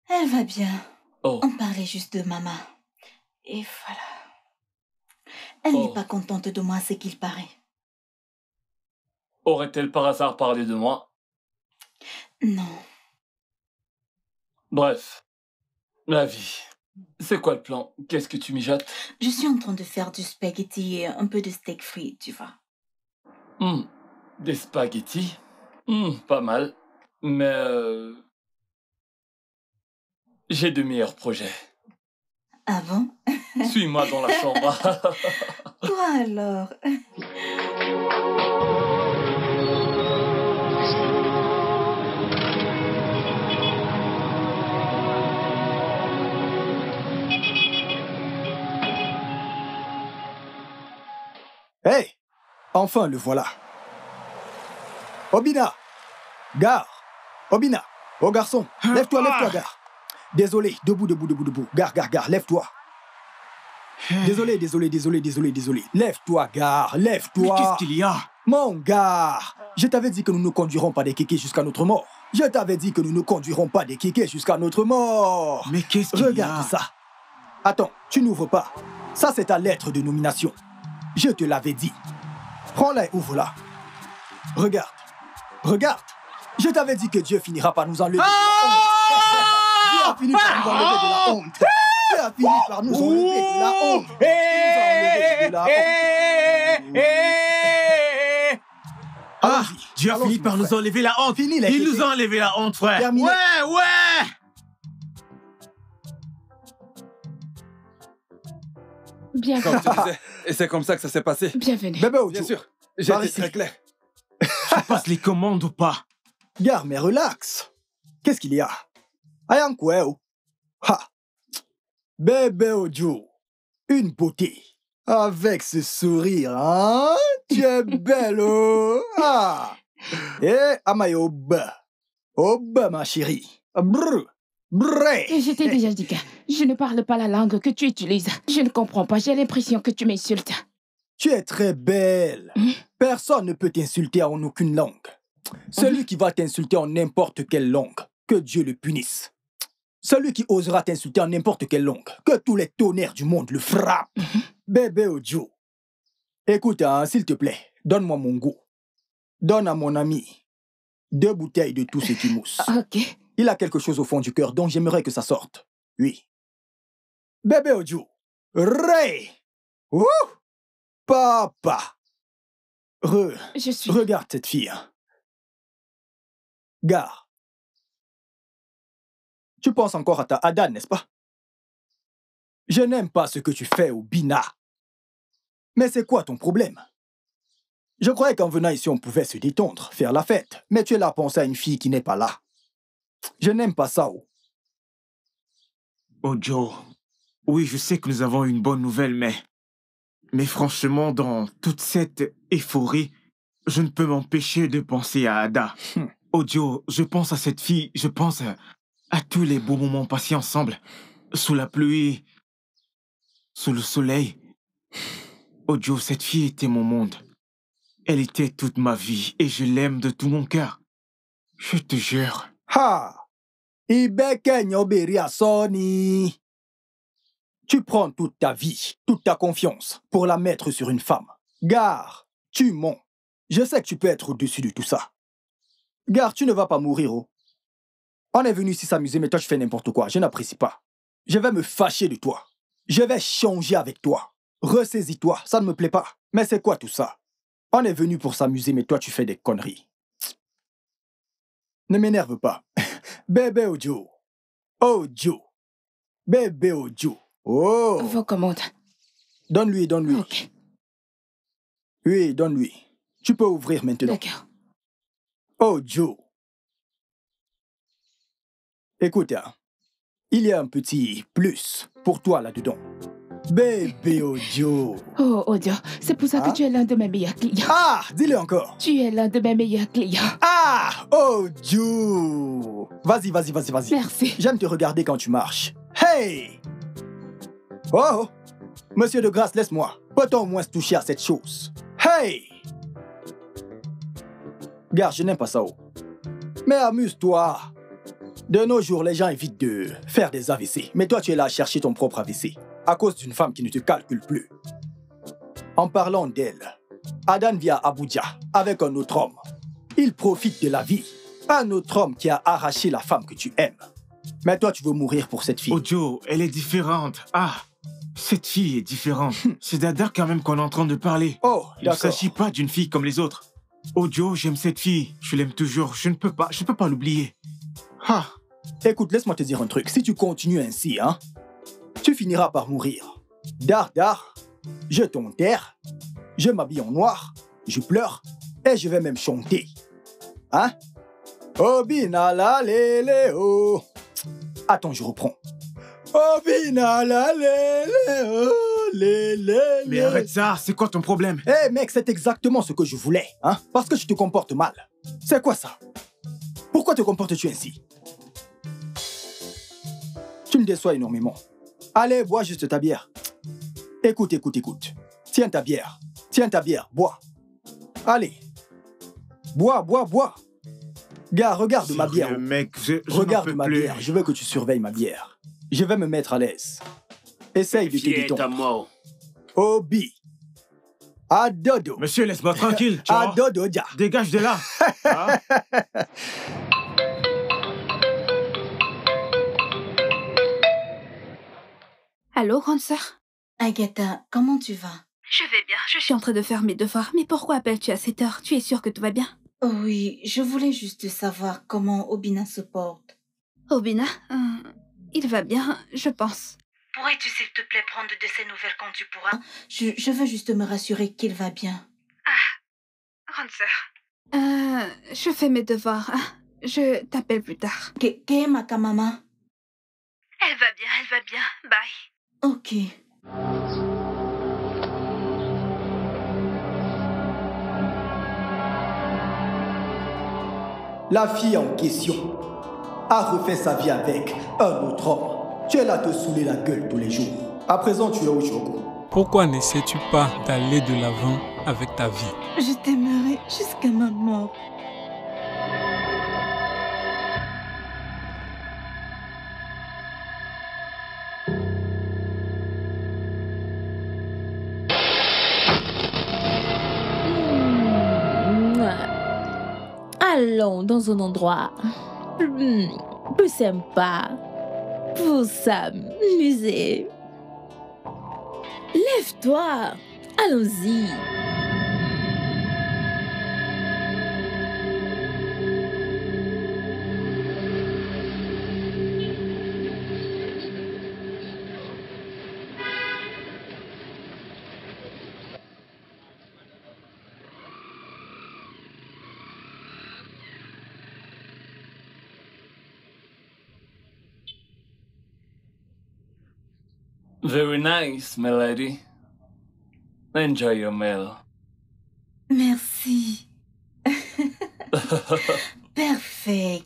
Elle va bien. Oh. On parlait juste de maman. Et voilà. Elle n'est pas contente de moi, c'est qu'il paraît. Aurait-elle par hasard parlé de moi? Non. Bref. La vie. C'est quoi le plan? Qu'est-ce que tu mijotes? Je suis en train de faire du spaghetti et un peu de steak frit, tu vois. Des spaghettis? Pas mal. Mais j'ai de meilleurs projets. Ah bon? Suis-moi dans la chambre. Toi alors? Hey! Enfin, le voilà. Obina! Gare! Obina! Oh garçon, lève-toi, gare. Désolé, debout. Gare, lève-toi. Désolé. Lève-toi, gare, lève-toi. Mais qu'est-ce qu'il y a? Mon gare, je t'avais dit que nous ne conduirons pas des kékés jusqu'à notre mort. Mais qu'est-ce qu'il y a? Regarde ça. Attends, tu n'ouvres pas. Ça, c'est ta lettre de nomination. Je te l'avais dit. Prends-la et ouvre-la. Regarde. Je t'avais dit que Dieu finira par nous enlever de la honte. Dieu a fini par nous enlever de la honte. Dieu a fini par nous enlever de la honte. Dieu a fini par nous enlever la honte. Il nous a enlevé la honte, frère. Terminé. Ouais. Bien Comme tu disais, et c'est comme ça que ça s'est passé. Bienvenue. Bébé Ojo. Bien sûr, j'ai été très clair. Tu passes les commandes ou pas? Gare, mais relax. Qu'est-ce qu'il y a? Ayankweo. Ha. Bébé Ojo. Une beauté. Avec ce sourire, hein? Tu es belle, oh. Ah. Eh, Amayob. Oba, ma chérie. Brr. Brrr. Et je t'ai déjà dit que je ne parle pas la langue que tu utilises. Je ne comprends pas, j'ai l'impression que tu m'insultes. Tu es très belle. Personne ne peut t'insulter en aucune langue. Celui qui va t'insulter en n'importe quelle langue, que Dieu le punisse. Celui qui osera t'insulter en n'importe quelle langue, que tous les tonnerres du monde le frappent. Bébé Ojo. Écoute, hein, s'il te plaît, donne-moi mon goût. Donne à mon ami 2 bouteilles de tout ce qui mousse. Ok. Il a quelque chose au fond du cœur dont j'aimerais que ça sorte. Oui. Bébé Ojo. Ray. Ouh. Papa. Regarde cette fille. Gare. Tu penses encore à ta Adan, n'est-ce pas? Je n'aime pas ce que tu fais au Bina. Mais c'est quoi ton problème? Je croyais qu'en venant ici, on pouvait se détendre, faire la fête. Mais tu es là à penser à une fille qui n'est pas là. Je n'aime pas ça. Oh. Oh Joe, oui, je sais que nous avons une bonne nouvelle, mais franchement, dans toute cette euphorie, je ne peux m'empêcher de penser à Ada. Oh Joe, je pense à cette fille, je pense à tous les beaux moments passés ensemble, sous la pluie, sous le soleil. Oh Joe, cette fille était mon monde. Elle était toute ma vie et je l'aime de tout mon cœur. Je te jure. Ha! Ibeke nyoberi asoni. Tu prends toute ta vie, toute ta confiance pour la mettre sur une femme. Gare, tu mens. Je sais que tu peux être au-dessus de tout ça. Gare, tu ne vas pas mourir, oh. On est venu ici s'amuser, mais toi tu fais n'importe quoi. Je n'apprécie pas. Je vais me fâcher de toi. Je vais changer avec toi. Ressaisis-toi, ça ne me plaît pas. Mais c'est quoi tout ça? On est venu pour s'amuser, mais toi tu fais des conneries. Ne m'énerve pas. Bébé Ojo. Ojo. Bébé Ojo. Oh. Vos commandes. Donne-lui, donne-lui. Ok. Oui, donne-lui. Tu peux ouvrir maintenant. D'accord. Ojo. Écoute, hein, il y a un petit plus pour toi là-dedans. Bébé Ojo. Oh, Odio, c'est pour ça Hein? que tu es l'un de mes meilleurs clients. Ah, dis-le encore. Tu es l'un de mes meilleurs clients. Ah, Ojo. Vas-y, vas-y, vas-y, vas-y. Merci. J'aime te regarder quand tu marches. Hey! Oh! Monsieur de grâce, laisse-moi. Peut-on au moins se toucher à cette chose? Hey! Gars, je n'aime pas ça. Oh. Mais amuse-toi. De nos jours, les gens évitent de faire des AVC. Mais toi, tu es là à chercher ton propre AVC. À cause d'une femme qui ne te calcule plus. En parlant d'elle, Adan vit à Abuja avec un autre homme. Il profite de la vie. Un autre homme qui a arraché la femme que tu aimes. Mais toi, tu veux mourir pour cette fille. Oh Joe, elle est différente. Ah, cette fille est différente. C'est d'Ada quand même qu'on est en train de parler. Oh, Il ne d'accord. s'agit pas d'une fille comme les autres. Oh Joe, j'aime cette fille. Je l'aime toujours. Je ne peux pas l'oublier. Ah, Écoute, laisse-moi te dire un truc. Si tu continues ainsi, hein, tu finiras par mourir. Dar, je t'enterre, je m'habille en noir, je pleure, et je vais même chanter. Hein? Obina la lele oh. Attends, je reprends. Obina la lele oh, lele. mais arrête ça, c'est quoi ton problème? Eh mec, c'est exactement ce que je voulais, hein? Parce que tu te comportes mal. C'est quoi ça? Pourquoi te comportes-tu ainsi? Tu me déçois énormément. Allez, bois juste ta bière. Écoute. Tiens ta bière, bois. Allez. Bois. Gars, regarde ma bière. Sérieux, mec, je Regarde n'en peux ma plus. bière, je veux que tu surveilles ma bière. Je vais me mettre à l'aise. Essaye de te détendre. Obi. Adodo. Monsieur, laisse-moi tranquille, tu vois. Adodo, dia. Dégage de là. Hein? Allô, grande sœur? Agatha, comment tu vas? Je vais bien, je suis en train de faire mes devoirs. Mais pourquoi appelles-tu à cette heure? Tu es sûre que tout va bien? Oh oui, je voulais juste savoir comment Obina se porte. Obina, il va bien, je pense. Pourrais-tu s'il te plaît prendre de ses nouvelles quand tu pourras? Je veux juste me rassurer qu'il va bien. Grande sœur. Je fais mes devoirs. Je t'appelle plus tard. Qu'est ma maman? Elle va bien. Bye. Ok. La fille en question a refait sa vie avec un autre homme. Tu es là à te saouler la gueule tous les jours. À présent, tu es au Choco. Pourquoi n'essaies-tu pas d'aller de l'avant avec ta vie? Je t'aimerai jusqu'à ma mort. Allons dans un endroit plus sympa pour s'amuser. Lève-toi, allons-y. Very nice, my lady. Enjoy your meal. Merci. Perfect.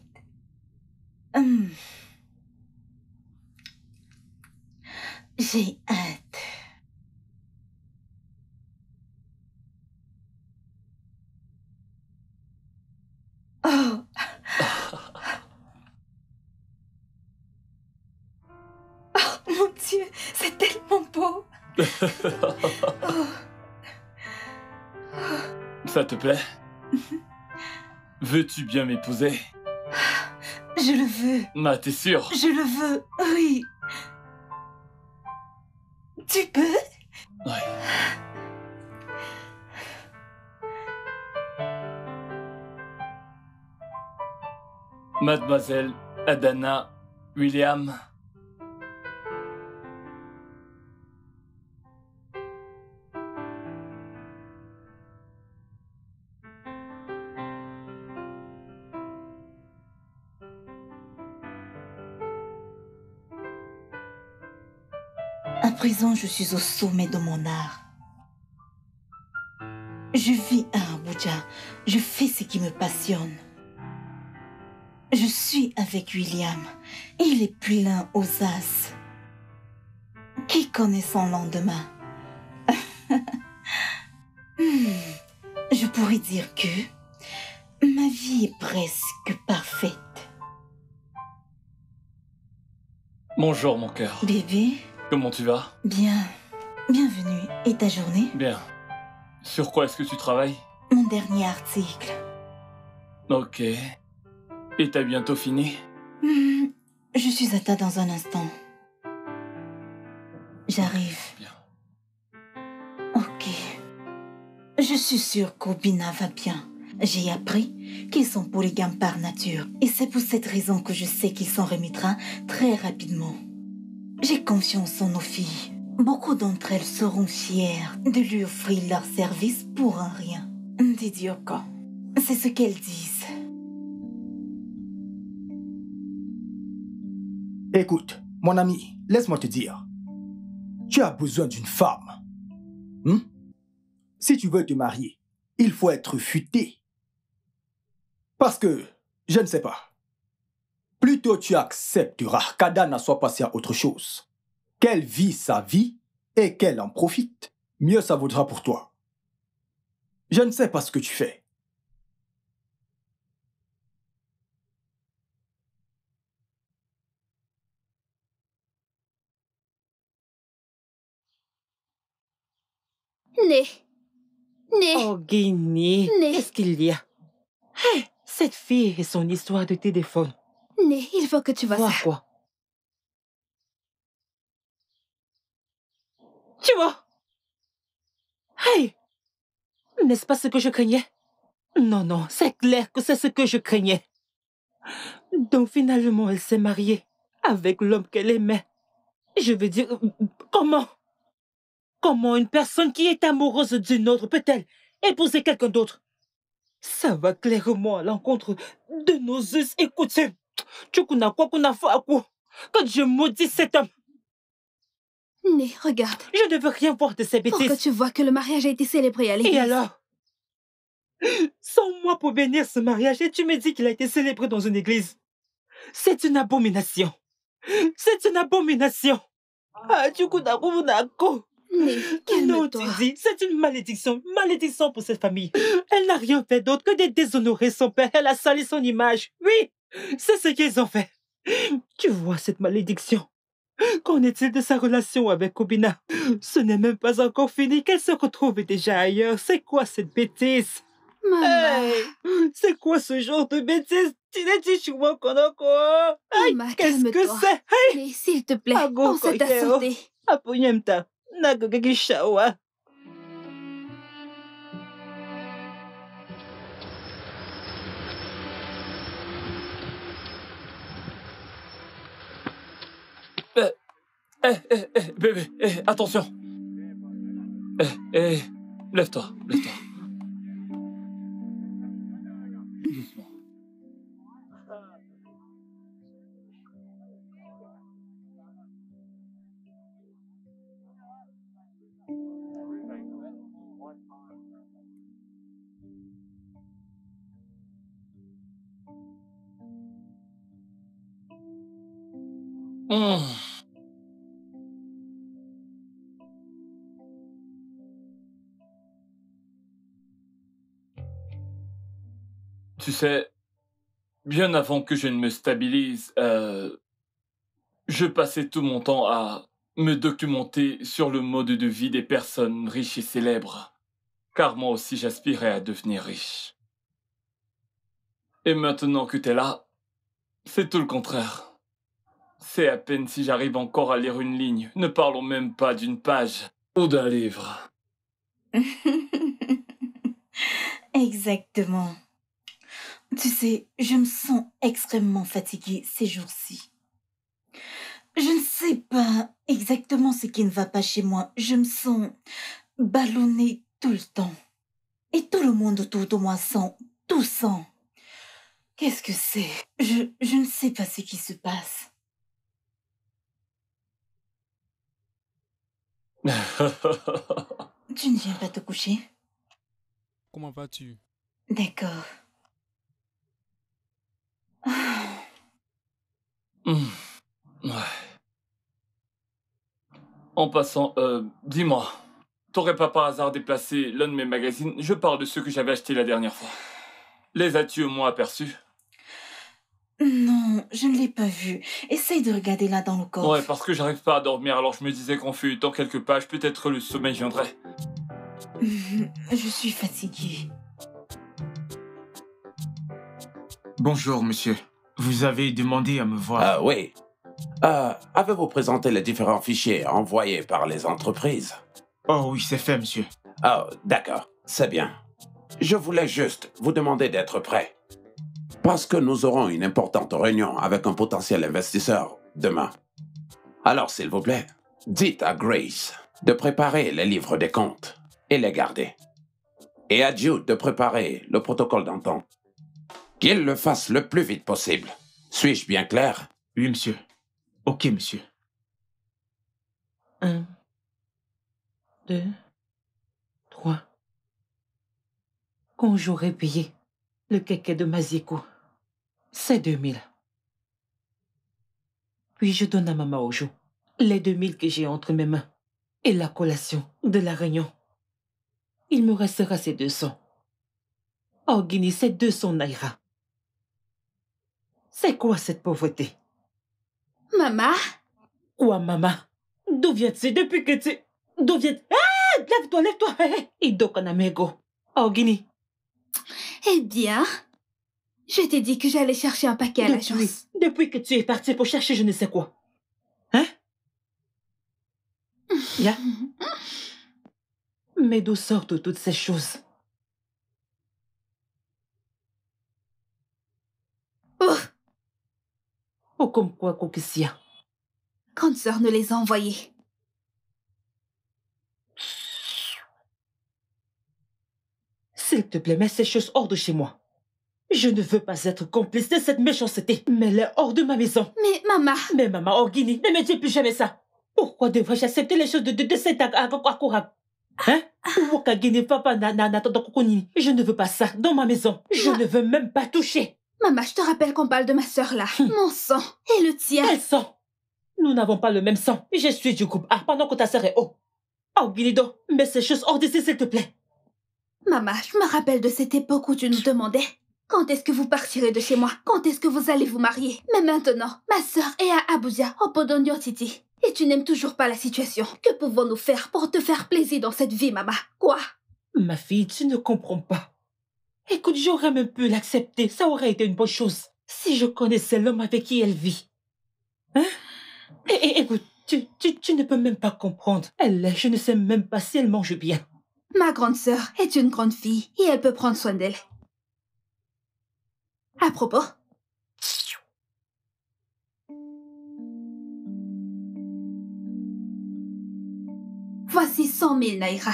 Hum. J'ai hâte. Oh. Oh mon Dieu, c'est tellement beau. Oh. Ça te plaît? Veux-tu bien m'épouser? Je le veux. Ah, t'es sûr? Je le veux, oui. Tu peux? Oui. Mademoiselle Adana William. À présent, je suis au sommet de mon art. Je vis à Abuja. Je fais ce qui me passionne. Je suis avec William. Il est plein aux as. Qui connaît son lendemain? Je pourrais dire que ma vie est presque parfaite. Bonjour, mon cœur. Bébé, Comment tu vas? bien. Bienvenue. Et ta journée? Bien. Sur quoi est-ce que tu travailles? Mon dernier article. Ok. Et t'as bientôt fini? Je suis à ta dans un instant. J'arrive. Bien. Ok. Je suis sûre qu'Obina va bien. J'ai appris qu'ils sont polygames par nature. Et c'est pour cette raison que je sais qu'il s'en remettra très rapidement. J'ai confiance en nos filles. Beaucoup d'entre elles seront fières de lui offrir leur service pour un rien. Ndidioko. C'est ce qu'elles disent. Écoute, mon ami, laisse-moi te dire. Tu as besoin d'une femme. Si tu veux te marier, il faut être futé. Parce que, je ne sais pas. Plutôt tu accepteras qu'Adana soit passée à autre chose. Qu'elle vit sa vie et qu'elle en profite. Mieux ça vaudra pour toi. Je ne sais pas ce que tu fais. Né. Né. Oh, Guinée, Né. qu'est-ce qu'il y a? Hey, cette fille et son histoire de téléphone. Né, il faut que tu vois Vois ça. quoi? Tu vois? Hey! N'est-ce pas ce que je craignais? Non, non, c'est clair que c'est ce que je craignais. Donc finalement, elle s'est mariée avec l'homme qu'elle aimait. Je veux dire, comment? Comment une personne qui est amoureuse d'une autre peut-elle épouser quelqu'un d'autre? Ça va clairement à l'encontre de nos us et coutumes. Que Dieu maudisse cet homme. Né, regarde. Je ne veux rien voir de ces bêtises. Pour que tu vois que le mariage a été célébré à l'église. Et alors? 100 mois pour bénir ce mariage et tu me dis qu'il a été célébré dans une église. C'est une abomination. C'est une abomination. Ah, du coup, Né, non, tu calme-toi. dis, c'est une malédiction. Malédiction pour cette famille. Elle n'a rien fait d'autre que de déshonorer son père. Elle a sali son image. Oui, c'est ce qu'ils ont fait. Tu vois cette malédiction. Qu'en est-il de sa relation avec Obina? Ce n'est même pas encore fini qu'elle se retrouve déjà ailleurs. C'est quoi cette bêtise? Maman. Hey, c'est quoi ce genre de bêtise? Maman, Qu'est-ce que calme-toi. c'est? Hey! Né, s'il te plaît, Ago, pense à ta koyeo. santé. Aponyemta. Nagagishawa. Bébé, attention. Lève-toi, lève-toi. Doucement. Tu sais, bien avant que je ne me stabilise, je passais tout mon temps à me documenter sur le mode de vie des personnes riches et célèbres, car moi aussi j'aspirais à devenir riche. Et maintenant que t'es là, c'est tout le contraire. C'est à peine si j'arrive encore à lire une ligne, ne parlons même pas d'une page ou d'un livre. Exactement. Tu sais, je me sens extrêmement fatiguée ces jours-ci. Je ne sais pas exactement ce qui ne va pas chez moi. Je me sens ballonnée tout le temps. Et tout le monde autour de moi sent, tout sent. Qu'est-ce que c'est? Je ne sais pas ce qui se passe. Tu ne viens pas te coucher? Comment vas-tu? D'accord. Ouais. En passant, dis-moi, t'aurais pas par hasard déplacé l'un de mes magazines? Je parle de ceux que j'avais achetés la dernière fois. Les as-tu au moins aperçus? Non, je ne l'ai pas vu. Essaye de regarder là dans le coffre. Ouais, parce que j'arrive pas à dormir, alors je me disais qu'en feuilletant quelques pages, peut-être le sommeil viendrait. Je suis fatiguée. Bonjour, monsieur. Vous avez demandé à me voir. Oui. Avez-vous présenté les différents fichiers envoyés par les entreprises? Oh oui, c'est fait, monsieur. Oh, d'accord. C'est bien. Je voulais juste vous demander d'être prêt. Parce que nous aurons une importante réunion avec un potentiel investisseur demain. Alors, s'il vous plaît, dites à Grace de préparer les livres des comptes et les garder. Et à Jude de préparer le protocole d'entente. Qu'il le fasse le plus vite possible. Suis-je bien clair? Oui, monsieur. Ok, monsieur. 1, 2, 3. Quand j'aurai payé le kéké de Maziko, c'est 2000. Puis je donne à Maman Ojo les 2000 que j'ai entre mes mains et la collation de la réunion. Il me restera ces 200. Oh, Guinée, c'est 200 naira. C'est quoi cette pauvreté? Maman? Quoi, maman? D'où viens-tu depuis que tu... D'où viens... Ah! Lève-toi, lève-toi! Idokanamego. Oh, Guinée. Eh bien, je t'ai dit que j'allais chercher un paquet à l'agence. Depuis que tu es parti pour chercher je ne sais quoi. Hein? Ya? Mais d'où sortent toutes ces choses? Oh, comme quoi, Kokissia? Grande sœur ne les a envoyés. S'il te plaît, mets ces choses hors de chez moi. Je ne veux pas être complice de cette méchanceté. Mets-les hors de ma maison. Mais maman... Mais maman, oh Guinée, ne me dis plus jamais ça. Pourquoi devrais-je accepter les choses de cet Akura? Hein? Guinée, papa, je ne veux pas ça dans ma maison. Je ne veux même pas toucher. Maman, je te rappelle qu'on parle de ma sœur là. Mon sang et le tien. Quel sang? Nous n'avons pas le même sang. Je suis du groupe A pendant que ta sœur est haut. Oh, Guinido, mets ces choses hors d'ici, s'il te plaît. Maman, je me rappelle de cette époque où tu nous demandais quand est-ce que vous partirez de chez moi? Quand est-ce que vous allez vous marier? Mais maintenant, ma sœur est à Abuja, au Podondio City. Et tu n'aimes toujours pas la situation. Que pouvons-nous faire pour te faire plaisir dans cette vie, maman? Quoi? Ma fille, tu ne comprends pas. Écoute, j'aurais même pu l'accepter. Ça aurait été une bonne chose. Si je connaissais l'homme avec qui elle vit. Hein? Écoute, tu ne peux même pas comprendre. Je ne sais même pas si elle mange bien. Ma grande sœur est une grande fille et elle peut prendre soin d'elle. À propos, voici 100 000 naira.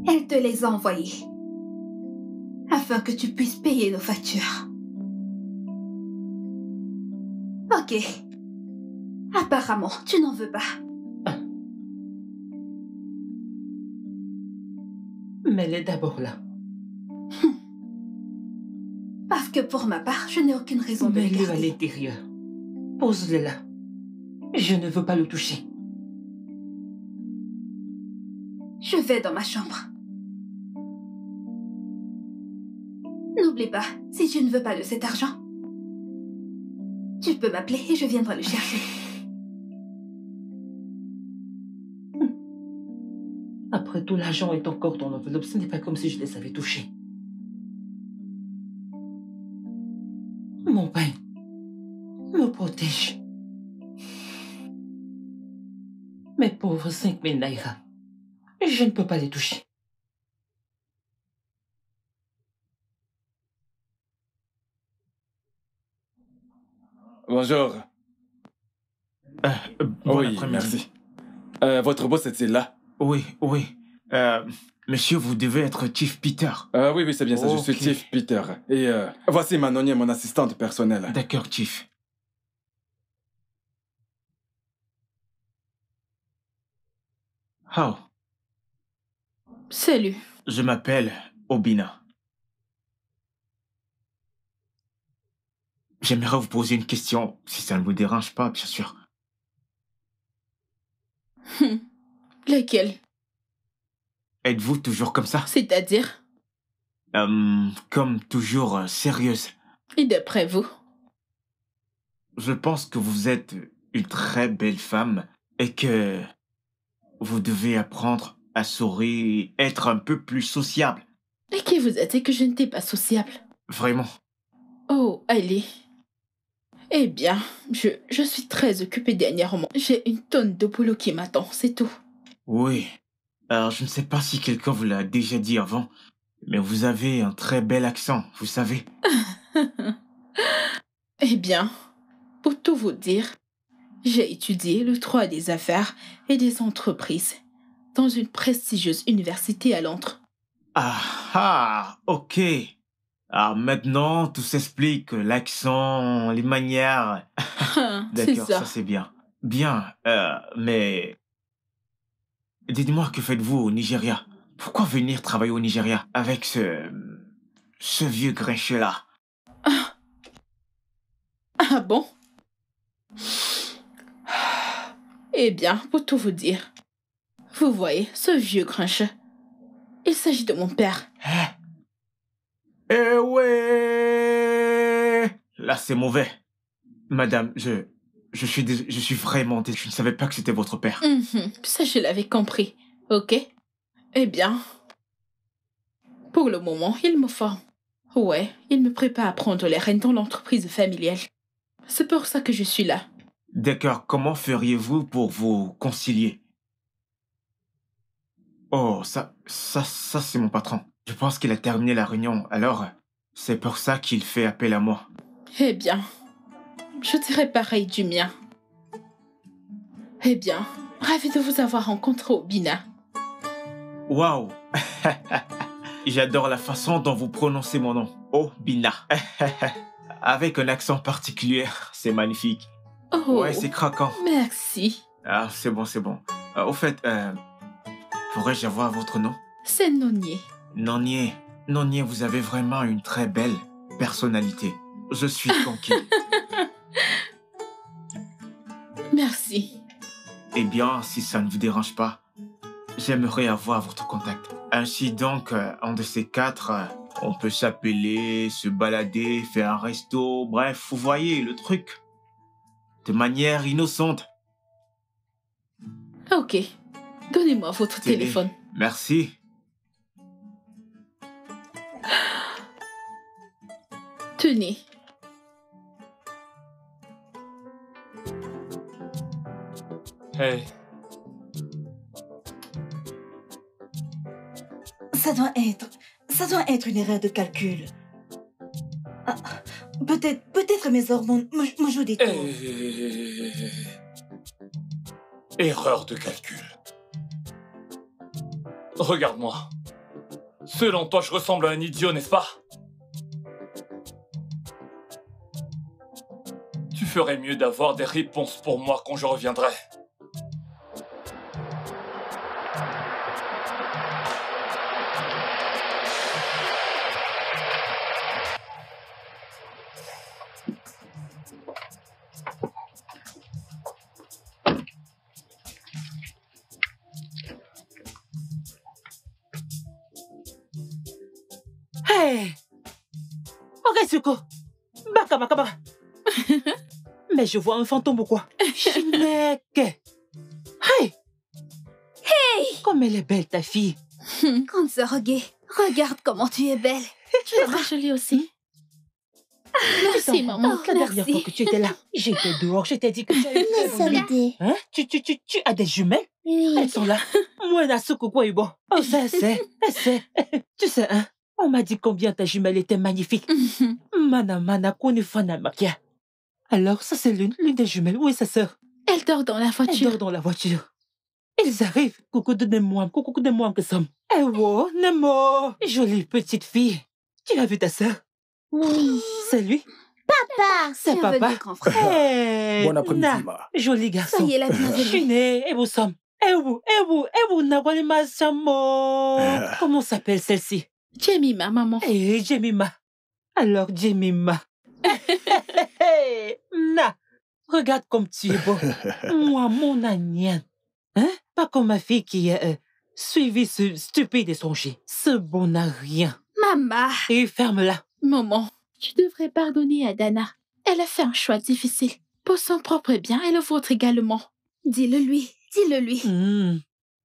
Elle te les a envoyés afin que tu puisses payer nos factures. Ok. Apparemment, tu n'en veux pas. Mets-les d'abord là. Parce que pour ma part, je n'ai aucune raison de les Mets-le à garder. l'intérieur. Pose-le là. Je ne veux pas le toucher. Je vais dans ma chambre. n'oublie pas, si tu ne veux pas de cet argent, tu peux m'appeler et je viendrai le chercher. Après tout, l'argent est encore dans l'enveloppe. Ce n'est pas comme si je les avais touchés. Mon père me protège. Mes pauvres 5000 naira, je ne peux pas les toucher. Bonjour. Bon Oui, après-midi. merci. Votre boss est-il là? Oui, oui. Monsieur, vous devez être Chief Peter. Oui, oui, c'est bien ça. Je suis Ok. Chief Peter. Et voici Manoni, mon assistante personnelle. D'accord, Chief. Oh, Salut. je m'appelle Obina. J'aimerais vous poser une question, si ça ne vous dérange pas, bien sûr. Laquelle? Êtes-vous toujours comme ça? C'est-à-dire? Comme toujours sérieuse. Et d'après vous? Je pense que vous êtes une très belle femme et que vous devez apprendre à sourire et être un peu plus sociable. Et qui vous a dit que je n'étais pas sociable? Vraiment. Oh, allez. Eh bien, je suis très occupée dernièrement. J'ai une tonne de boulot qui m'attend, c'est tout. Oui. Alors, je ne sais pas si quelqu'un vous l'a déjà dit avant, mais vous avez un très bel accent, vous savez. Eh bien, pour tout vous dire, j'ai étudié le droit des affaires et des entreprises dans une prestigieuse université à Londres. Ah, ok. Alors maintenant, tout s'explique, l'accent, les manières. C'est D'accord, ça. ça c'est bien. Bien, mais... Dites-moi, que faites-vous au Nigeria? Pourquoi venir travailler au Nigeria avec ce vieux grincheux-là? Ah bon? Eh bien, pour tout vous dire, vous voyez, ce vieux grincheux, il s'agit de mon père. Eh ouais! Là, c'est mauvais. Madame, je suis vraiment désolé. Je ne savais pas que c'était votre père. Ça, je l'avais compris, ok? Eh bien, pour le moment, il me forme. Ouais, il me prépare à prendre les rênes dans l'entreprise familiale. C'est pour ça que je suis là. D'accord, comment feriez-vous pour vous concilier? Oh, ça c'est mon patron. Je pense qu'il a terminé la réunion, alors c'est pour ça qu'il fait appel à moi. Eh bien, je dirais pareil du mien. Eh bien, ravi de vous avoir rencontré au Bina. Waouh! J'adore la façon dont vous prononcez mon nom. Oh, Bina. Avec un accent particulier, c'est magnifique. Oh, Ouais, c'est craquant. merci. Ah, c'est bon, c'est bon. Au fait, pourrais-je avoir votre nom? C'est Nonier. Nonier. Nonier, vous avez vraiment une très belle personnalité. Je suis conquis. Merci. Eh bien, si ça ne vous dérange pas, j'aimerais avoir votre contact. Ainsi donc, un de ces quatre, on peut s'appeler, se balader, faire un resto, bref, vous voyez le truc. De manière innocente. Ok. Donnez-moi votre Tenez. téléphone. Merci. Tenez. Hey, Ça doit être une erreur de calcul. Ah, peut-être mes hormones me jouent des tours. Erreur de calcul. Regarde-moi. Selon toi, je ressemble à un idiot, n'est-ce pas? Tu ferais mieux d'avoir des réponses pour moi quand je reviendrai. Hey! Resuko. Baka, baka, baka. Mais je vois un fantôme ou quoi? Chineke. Hey! Hey! Comme elle est belle, ta fille. Grande sœur Ogé, regarde comment tu es belle. Tu es très jolie aussi. Merci, maman. La dernière fois que tu étais là, j'étais dehors, je t'ai dit que tu allais Mais faire ça mieux. l'idée. Hein? Tu as des jumelles? Oui. Elles sont là. Moi, Nasuko, quoi, bon. Oh, c'est. Tu sais, hein? On m'a dit combien ta jumelle était magnifique. Mana, Kunifana Makia. Alors, ça, c'est l'une des jumelles. Où est sa sœur? Elle dort dans la Elle voiture. dort dans la voiture. Ils arrivent. Coucou de moi que sommes. Eh, wow, Nemo. Jolie petite fille. Tu as vu ta sœur? Oui. C'est lui? Papa. C'est papa. Bienvenue, grand frère. Hey, Bon après-midi, Na, Ma. joli garçon. Ça y est, la Je bienvenue. suis né, et vous sommes. Comment s'appelle celle-ci? Jemima, maman. Eh, Jemima. Alors, Jemima. Na, regarde comme tu es beau. Moi, mon agnien. Hein? Pas comme ma fille qui a suivi ce stupide et songé. Ce bon n'a rien. Maman. Et ferme-la. Maman, tu devrais pardonner à Dana. Elle a fait un choix difficile. Pour son propre bien et le vôtre également. Dis-le lui.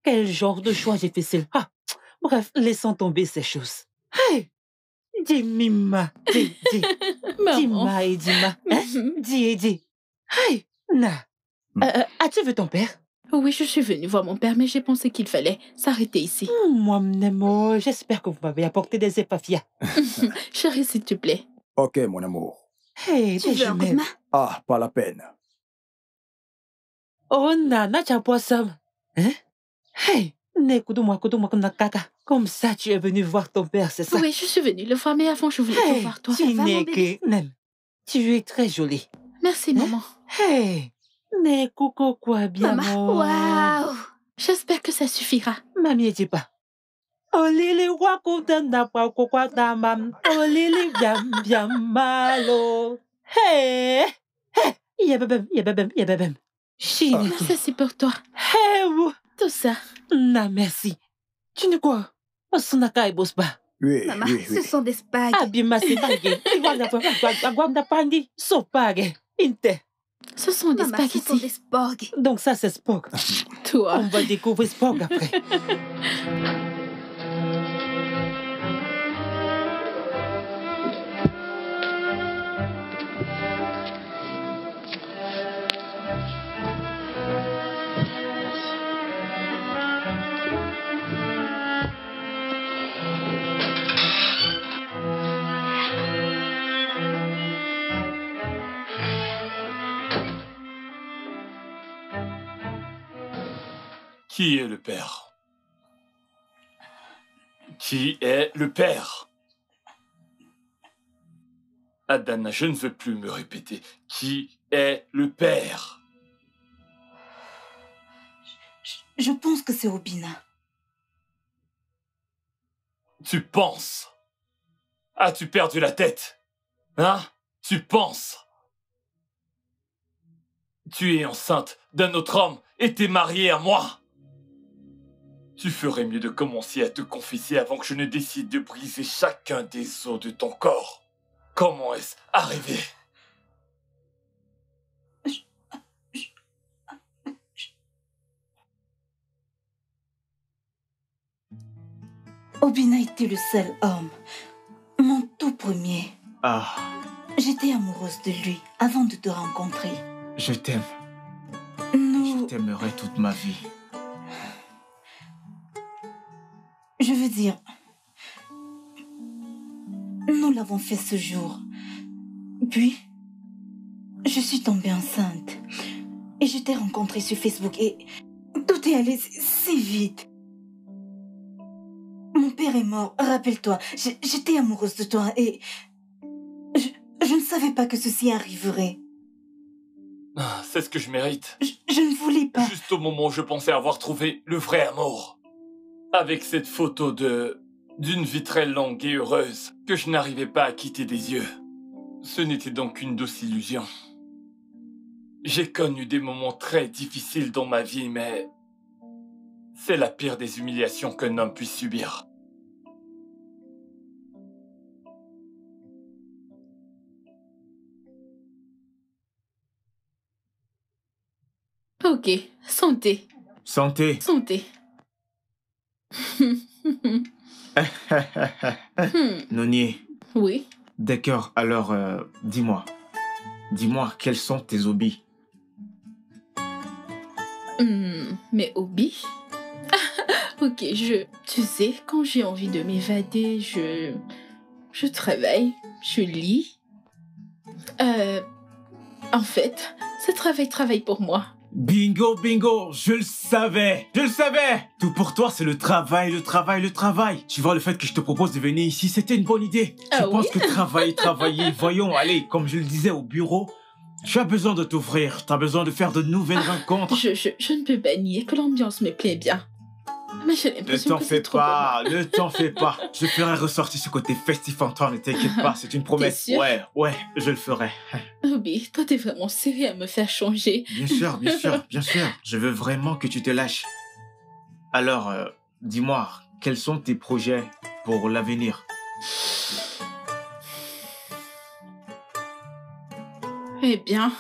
Quel genre de choix difficile. Ah, bref, laissons tomber ces choses. Hey! Jemima. Maman. Dima. Hein? Dis. Hey! Na. As-tu vu ton père? Oui, je suis venue voir mon père, mais j'ai pensé qu'il fallait s'arrêter ici. Moi, Nemo, j'espère que vous m'avez apporté des épaphias. Chérie, s'il te plaît. Ok, mon amour. Hey, Tu des veux un coup de jumelles. main? Ah, pas la peine. Oh, Nana, tu as poisson. Hein? Hey! Nekuduma kaka. Comme ça, tu es venu voir ton père, c'est ça? Oui, je suis venue le voir, mais avant, je voulais te Hey, voir, toi. Ça va, mon bébé? Nem. Tu es très jolie. Merci, maman. Hey! Nekuko quoi bien, Maman. Waouh. J'espère que ça suffira. Mamie, dis pas. Olili wakutanda pa kukwatama. Olili bien malo. Hey! Hey! Yababem. Chineke. Ça, c'est pour toi. Hey! Tout ça. Na, merci. Tu ne quoi? Osunaka et Bosba. Oui, Maman, oui, ce oui. sont des spags. Abima sebage. Iwanda pandi. Sopage. Inte. Ce sont des Maman, ce sont des spaghettis. sporgs. Donc ça, c'est Spock. Toi. On va découvrir Spock après. Qui est le père? Qui est le père? Adana, je ne veux plus me répéter. Qui est le père? Je pense que c'est Obina. Tu penses? As-tu perdu la tête? Hein? Tu penses? Tu es enceinte d'un autre homme et t'es mariée à moi? Tu ferais mieux de commencer à te confesser avant que je ne décide de briser chacun des os de ton corps. Comment est-ce arrivé? Obina était le seul homme. Mon tout premier. Ah, J'étais amoureuse de lui avant de te rencontrer. je t'aime. Nous... Je t'aimerai toute ma vie. Je veux dire... Nous l'avons fait ce jour. Puis, je suis tombée enceinte. Et je t'ai rencontré sur Facebook et tout est allé si vite. Mon père est mort, rappelle-toi. J'étais amoureuse de toi et... Je ne savais pas que ceci arriverait. Ah, c'est ce que je mérite. Je ne voulais pas. Juste au moment où je pensais avoir trouvé le vrai amour. Avec cette photo d'une vie très longue et heureuse que je n'arrivais pas à quitter des yeux. Ce n'était donc qu'une douce illusion. J'ai connu des moments très difficiles dans ma vie, mais c'est la pire des humiliations qu'un homme puisse subir. Ok, santé. Santé. Santé. Nonier. Oui. D'accord, alors dis-moi. Dis-moi, quels sont tes hobbies? Mes hobbies? Ok, tu sais, quand j'ai envie de m'évader, je travaille, je lis. En fait, ce travail pour moi. Bingo, bingo, je le savais. Tout pour toi, c'est le travail, le travail, le travail. Tu vois, le fait que je te propose de venir ici, c'était une bonne idée. Je pense que travailler, voyons, allez, comme je le disais au bureau, tu as besoin de t'ouvrir, tu as besoin de faire de nouvelles rencontres. Je ne peux pas nier que l'ambiance me plaît bien. Mais j'ai l'impression que c'est trop pour moi. Ne t'en fais pas. Je ferai ressortir ce côté festif en toi, ne t'inquiète pas, c'est une promesse. T'es sûr? Ouais, je le ferai. Obi, toi t'es vraiment sérieux à me faire changer. Bien sûr. Je veux vraiment que tu te lâches. Alors, dis-moi, quels sont tes projets pour l'avenir? Eh bien,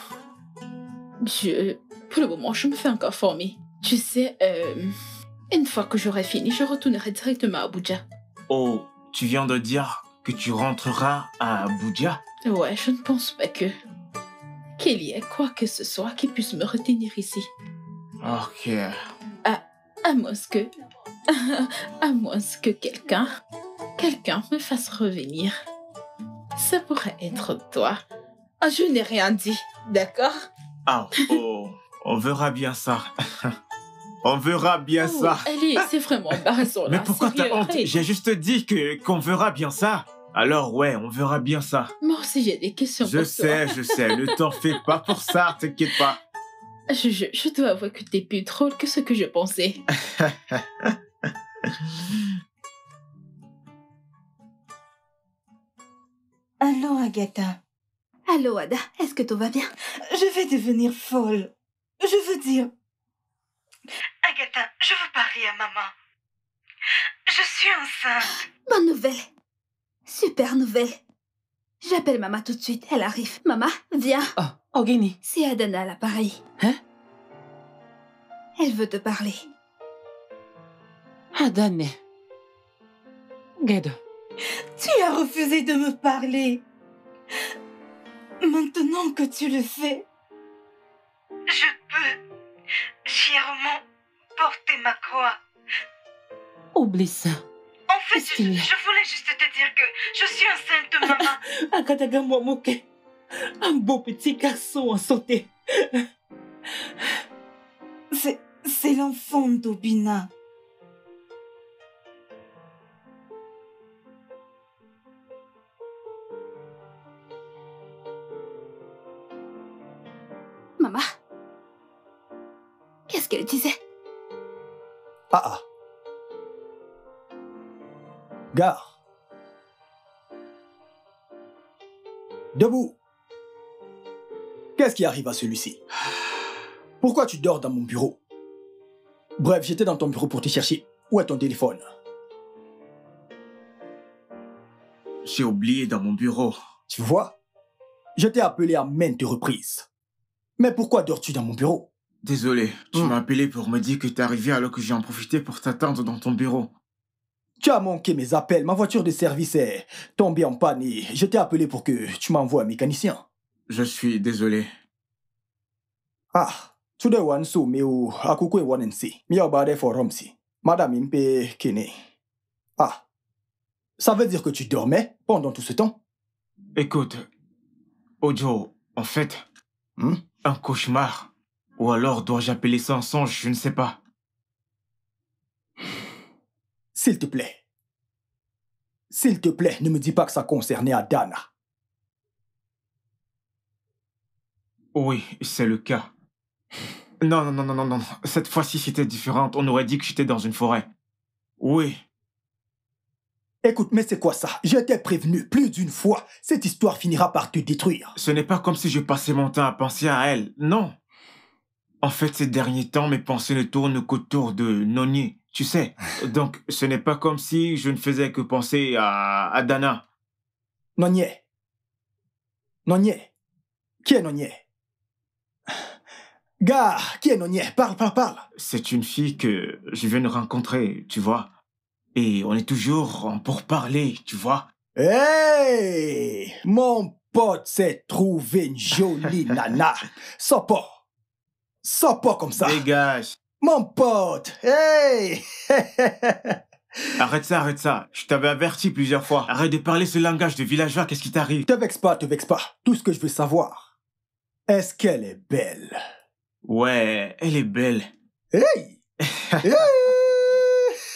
pour le moment, je me fais encore former. Tu sais, une fois que j'aurai fini, je retournerai directement à Abuja. Oh, tu viens de dire que tu rentreras à Abuja? Ouais, je ne pense pas qu'il y ait quoi que ce soit qui puisse me retenir ici. Ok. À moins que quelqu'un me fasse revenir. Ça pourrait être toi. Ah, je n'ai rien dit, d'accord? On verra bien ça. On verra bien ça. Allez, c'est vraiment embarrassant là. Mais pourquoi t'as honte? Arrête. J'ai juste dit qu'on verra bien ça. Alors ouais, on verra bien ça. Moi aussi, j'ai des questions pour toi. Je sais. Ne t'en fais pas pour ça, t'inquiète pas. Je dois avouer que t'es plus drôle que ce que je pensais. Allô, Agatha. Allô, Ada, est-ce que tout va bien? Je vais devenir folle. Je veux dire... Agatha, je veux parler à maman. Je suis enceinte. Bonne nouvelle. Super nouvelle. J'appelle maman tout de suite, elle arrive. Maman, viens. Oh, Guinée. C'est Adana à l'appareil. Hein? Elle veut te parler. Adane. Guedo. Tu as refusé de me parler. Maintenant que tu le fais, je peux fièrement porter ma croix. Oublie ça. En fait, je voulais juste te dire que je suis enceinte de maman. Akataga Mwamoke. Un beau petit garçon en santé. C'est l'enfant d'Obina. Maman, qu'est-ce qu'elle disait? Gare. Debout. Qu'est-ce qui arrive à celui-ci? Pourquoi tu dors dans mon bureau? Bref, j'étais dans ton bureau pour te chercher. Où est ton téléphone? J'ai oublié dans mon bureau. Tu vois? Je t'ai appelé à maintes reprises. Mais pourquoi dors-tu dans mon bureau? Désolé, tu m'as appelé pour me dire que t'es arrivé alors que j'ai en profité pour t'attendre dans ton bureau. Tu as manqué mes appels, ma voiture de service est tombée en panne et je t'ai appelé pour que tu m'envoies un mécanicien. Je suis désolé. Today one so me o akoko e one nsi. Mi obade for romsi. Madame impe kene. Ça veut dire que tu dormais pendant tout ce temps? Écoute, Ojo, en fait, un cauchemar. Ou alors dois-je appeler ça un songe, je ne sais pas. S'il te plaît, ne me dis pas que ça concernait Adana. Oui, c'est le cas. Non. Cette fois-ci, c'était différente. On aurait dit que j'étais dans une forêt. Oui. Écoute, mais c'est quoi ça? Je t'ai prévenu plus d'une fois. Cette histoire finira par te détruire. Ce n'est pas comme si je passais mon temps à penser à elle. Non. En fait, ces derniers temps, mes pensées ne tournent qu'autour de Noni, tu sais. Donc, ce n'est pas comme si je ne faisais que penser à Dana. Nonier. Qui est Nonier? Gars, qui est Nonier? Parle, parle, parle. C'est une fille que je viens de rencontrer, tu vois. Et on est toujours en pourparlers, tu vois. Hey! Mon pote s'est trouvé une jolie nana. Sors pas. Sors pas comme ça. Dégage. Mon pote. Hey! Arrête ça. Je t'avais averti plusieurs fois. Arrête de parler ce langage de villageois, qu'est-ce qui t'arrive? Te vexe pas. Tout ce que je veux savoir, est-ce qu'elle est belle? Ouais, elle est belle. Hey!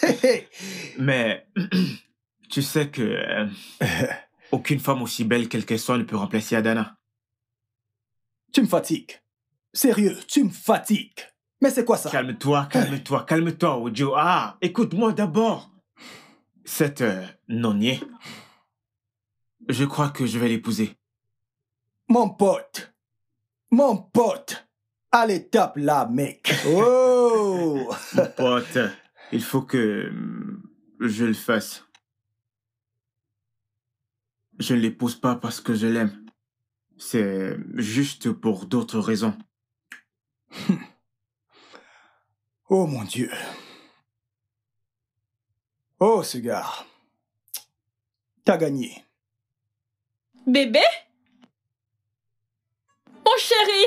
Hey! Mais tu sais que aucune femme aussi belle qu'elle soit ne peut remplacer Adana. Tu me fatigues. Sérieux, tu me fatigues. Mais c'est quoi ça? Calme-toi, Ojo. Ah, écoute-moi d'abord. Cette Nonier, je crois que je vais l'épouser. Mon pote. Allez, tape là, mec. Oh! Mon pote, il faut que je le fasse. Je ne l'épouse pas parce que je l'aime. C'est juste pour d'autres raisons. Oh mon Dieu. Oh, ce gars. T'as gagné. Bébé? Mon chéri!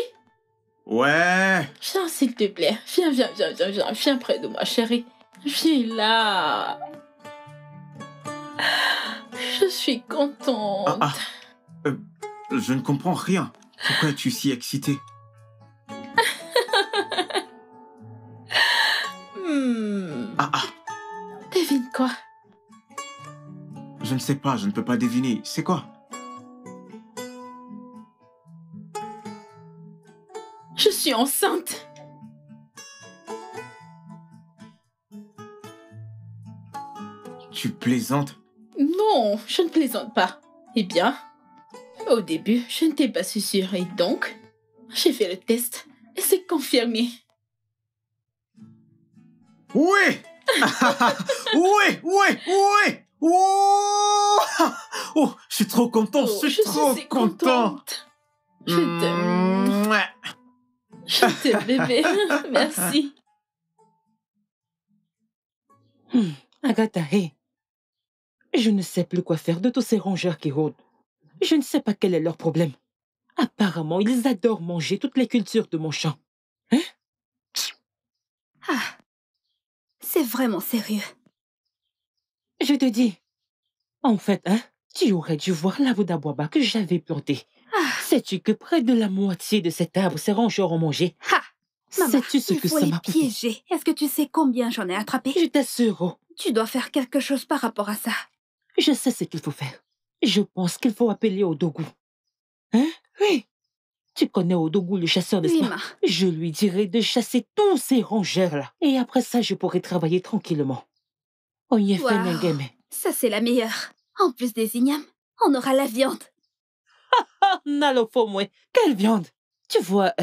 Ouais. Viens, s'il te plaît. Viens près de moi, chéri. Viens là. Je suis contente. Je ne comprends rien. Pourquoi es-tu si excitée? Devine quoi? Je ne sais pas, je ne peux pas deviner. C'est quoi? Je suis enceinte. Tu plaisantes? Non, je ne plaisante pas. Eh bien, au début, je n'étais pas si sûre et donc, j'ai fait le test et c'est confirmé. Oui! Oui! Oh, je suis trop content, je suis trop content. Je t'aime. Je t'aime, bébé. Merci. Agatha, hé. Je ne sais plus quoi faire de tous ces rongeurs qui rôdent. Je ne sais pas quel est leur problème. Apparemment, ils adorent manger toutes les cultures de mon champ. Hein? C'est vraiment sérieux. Je te dis. En fait, tu aurais dû voir l'arbre d'aboaba que j'avais planté. Sais-tu que près de la moitié de cet arbre, ces rongeurs ont mangé? Maman, sais-tu ce il que faut ça les m'a coûté? piéger. Est-ce que tu sais combien j'en ai attrapé? Je t'assure. Tu dois faire quelque chose par rapport à ça. Je sais ce qu'il faut faire. Je pense qu'il faut appeler Odogu. Hein? Oui. Tu connais Odogu, le chasseur, n'est-ce pas? Je lui dirai de chasser tous ces rongeurs-là. Et après ça, je pourrai travailler tranquillement. Wow. Ça, c'est la meilleure. En plus des ignames, on aura la viande. Nalofomwe, quelle viande? Tu vois,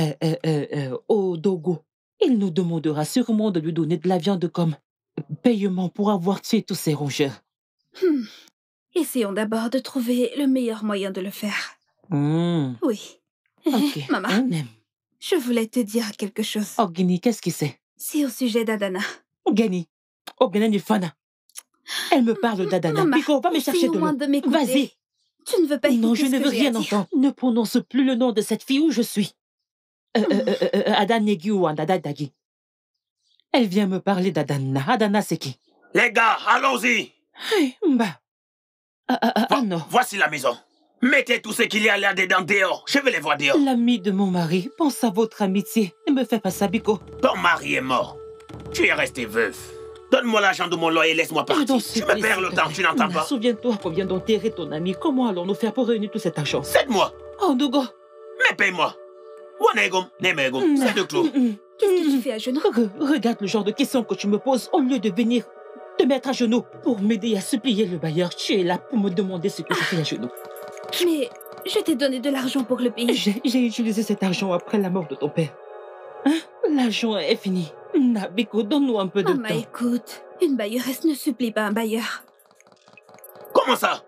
Odogu, il nous demandera sûrement de lui donner de la viande comme paiement pour avoir tué tous ces rongeurs. Essayons d'abord de trouver le meilleur moyen de le faire. Oui. Ok, Maman, on aime. je voulais te dire quelque chose. Oh, Gani, qu'est-ce que c'est? C'est au sujet d'Adana. Gani. Oh, Gani Fana. Elle me parle d'Adana. Maman, Pico, va me chercher de l'eau. Vas-y. Tu ne veux pas écouter Non, je ne veux rien entendre. Ne prononce plus le nom de cette fille où je suis. Adanegi ou Andadadagi. Elle vient me parler d'Adana. Adana, c'est qui? Les gars, allons-y. Hey, non. Voici la maison. Mettez tout ce qu'il y a là-dedans dehors. Je vais les voir dehors. L'ami de mon mari pense à votre amitié. Ne me fais pas ça, Biko. Ton mari est mort. Tu es resté veuf. Donne-moi l'argent de mon loyer et laisse-moi partir. Je me perds le temps, tu n'entends pas? Souviens-toi qu'on vient d'enterrer ton ami. Comment allons-nous faire pour réunir tout cet argent? 7 mois. Oh, Ndogo. Mais paye-moi. Wanegum, Nemegum, c'est de clos. Qu'est-ce que tu fais à genoux? Regarde le genre de questions que tu me poses au lieu de venir te mettre à genoux pour m'aider à supplier le bailleur. Tu es là pour me demander ce que je fais à genoux. Mais je t'ai donné de l'argent pour le payer. J'ai utilisé cet argent après la mort de ton père. L'argent est fini. Nabiko, donne-nous un peu de temps. Écoute, une bailleresse ne supplie pas un bailleur. Comment ça?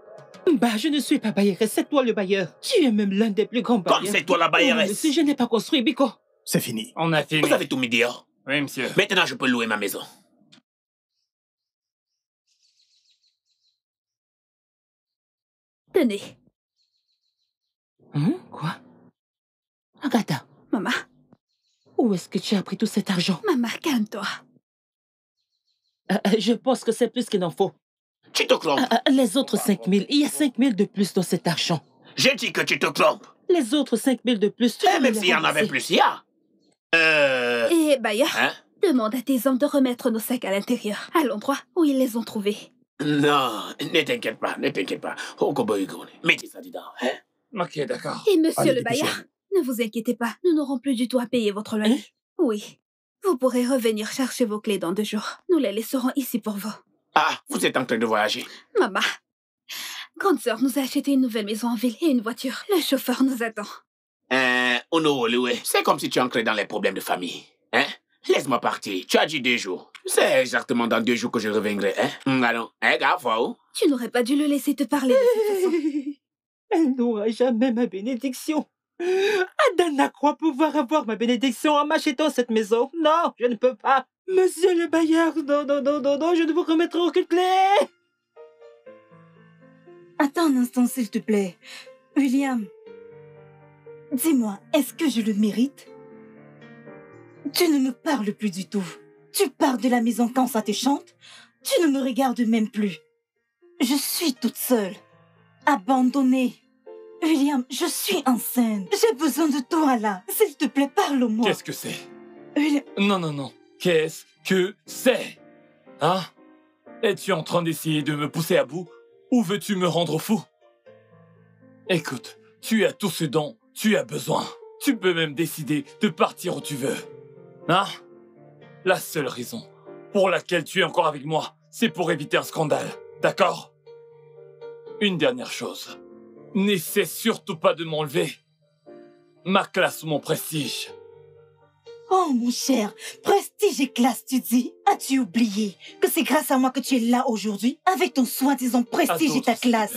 Je ne suis pas bailleresse, c'est toi le bailleur. Tu es même l'un des plus grands bailleurs. Comme c'est toi la bailleresse. Je n'ai pas construit, Biko. C'est fini. On a fini. Vous avez tout mis dehors. Oui, monsieur. Maintenant, je peux louer ma maison. Tenez. Quoi? Agatha. Maman. Où est-ce que tu as pris tout cet argent? Maman, calme-toi. Je pense que c'est plus qu'il en faut. Tu te trompes. Les autres 5 000, il y a 5 000 de plus dans cet argent. J'ai dit que tu te trompes. Les autres 5 000 de plus, tu peux Même les s'il y en avait rembourser. plus, il y a. Et Bayer, Hein? demande à tes hommes de remettre nos sacs à l'intérieur, à l'endroit où ils les ont trouvés. Non, ne t'inquiète pas, ne t'inquiète pas. Mettez ça dedans, hein? Ok, d'accord. Et monsieur Allez, le Bayer, dépêchez-vous. ne vous inquiétez pas, nous n'aurons plus du tout à payer votre loyer. Oui. Vous pourrez revenir chercher vos clés dans 2 jours. Nous les laisserons ici pour vous. Ah, vous êtes en train de voyager. Maman, grande sœur nous a acheté une nouvelle maison en ville et une voiture. Le chauffeur nous attend. C'est comme si tu entrais dans les problèmes de famille. Hein? Laisse-moi partir. Tu as dit 2 jours. C'est exactement dans 2 jours que je reviendrai, hein? Allons, hein, gars, faut. Tu n'aurais pas dû le laisser te parler de cette façon. Elle n'aura jamais ma bénédiction. Adana croit pouvoir avoir ma bénédiction en m'achetant cette maison. Non, je ne peux pas. Monsieur le Bayer, non, non, non, non, non, je ne vous remettrai aucune clé. Attends un instant, s'il te plaît. William, dis-moi, est-ce que je le mérite? Tu ne me parles plus du tout. Tu pars de la maison quand ça te chante. Tu ne me regardes même plus. Je suis toute seule, abandonnée. William, je suis enceinte. J'ai besoin de toi là. S'il te plaît, parle-moi. Qu'est-ce que c'est? William... Non, non, non. Qu'est-ce que c'est? Hein? Es-tu en train d'essayer de me pousser à bout? Ou veux-tu me rendre fou? Écoute, tu as tout ce dont tu as besoin. Tu peux même décider de partir où tu veux. Hein? La seule raison pour laquelle tu es encore avec moi, c'est pour éviter un scandale. D'accord? Une dernière chose. N'essaie surtout pas de m'enlever ma classe ou mon prestige. Oh mon cher, prestige et classe, tu dis? As-tu oublié que c'est grâce à moi que tu es là aujourd'hui, avec ton soi-disant prestige et ta classe?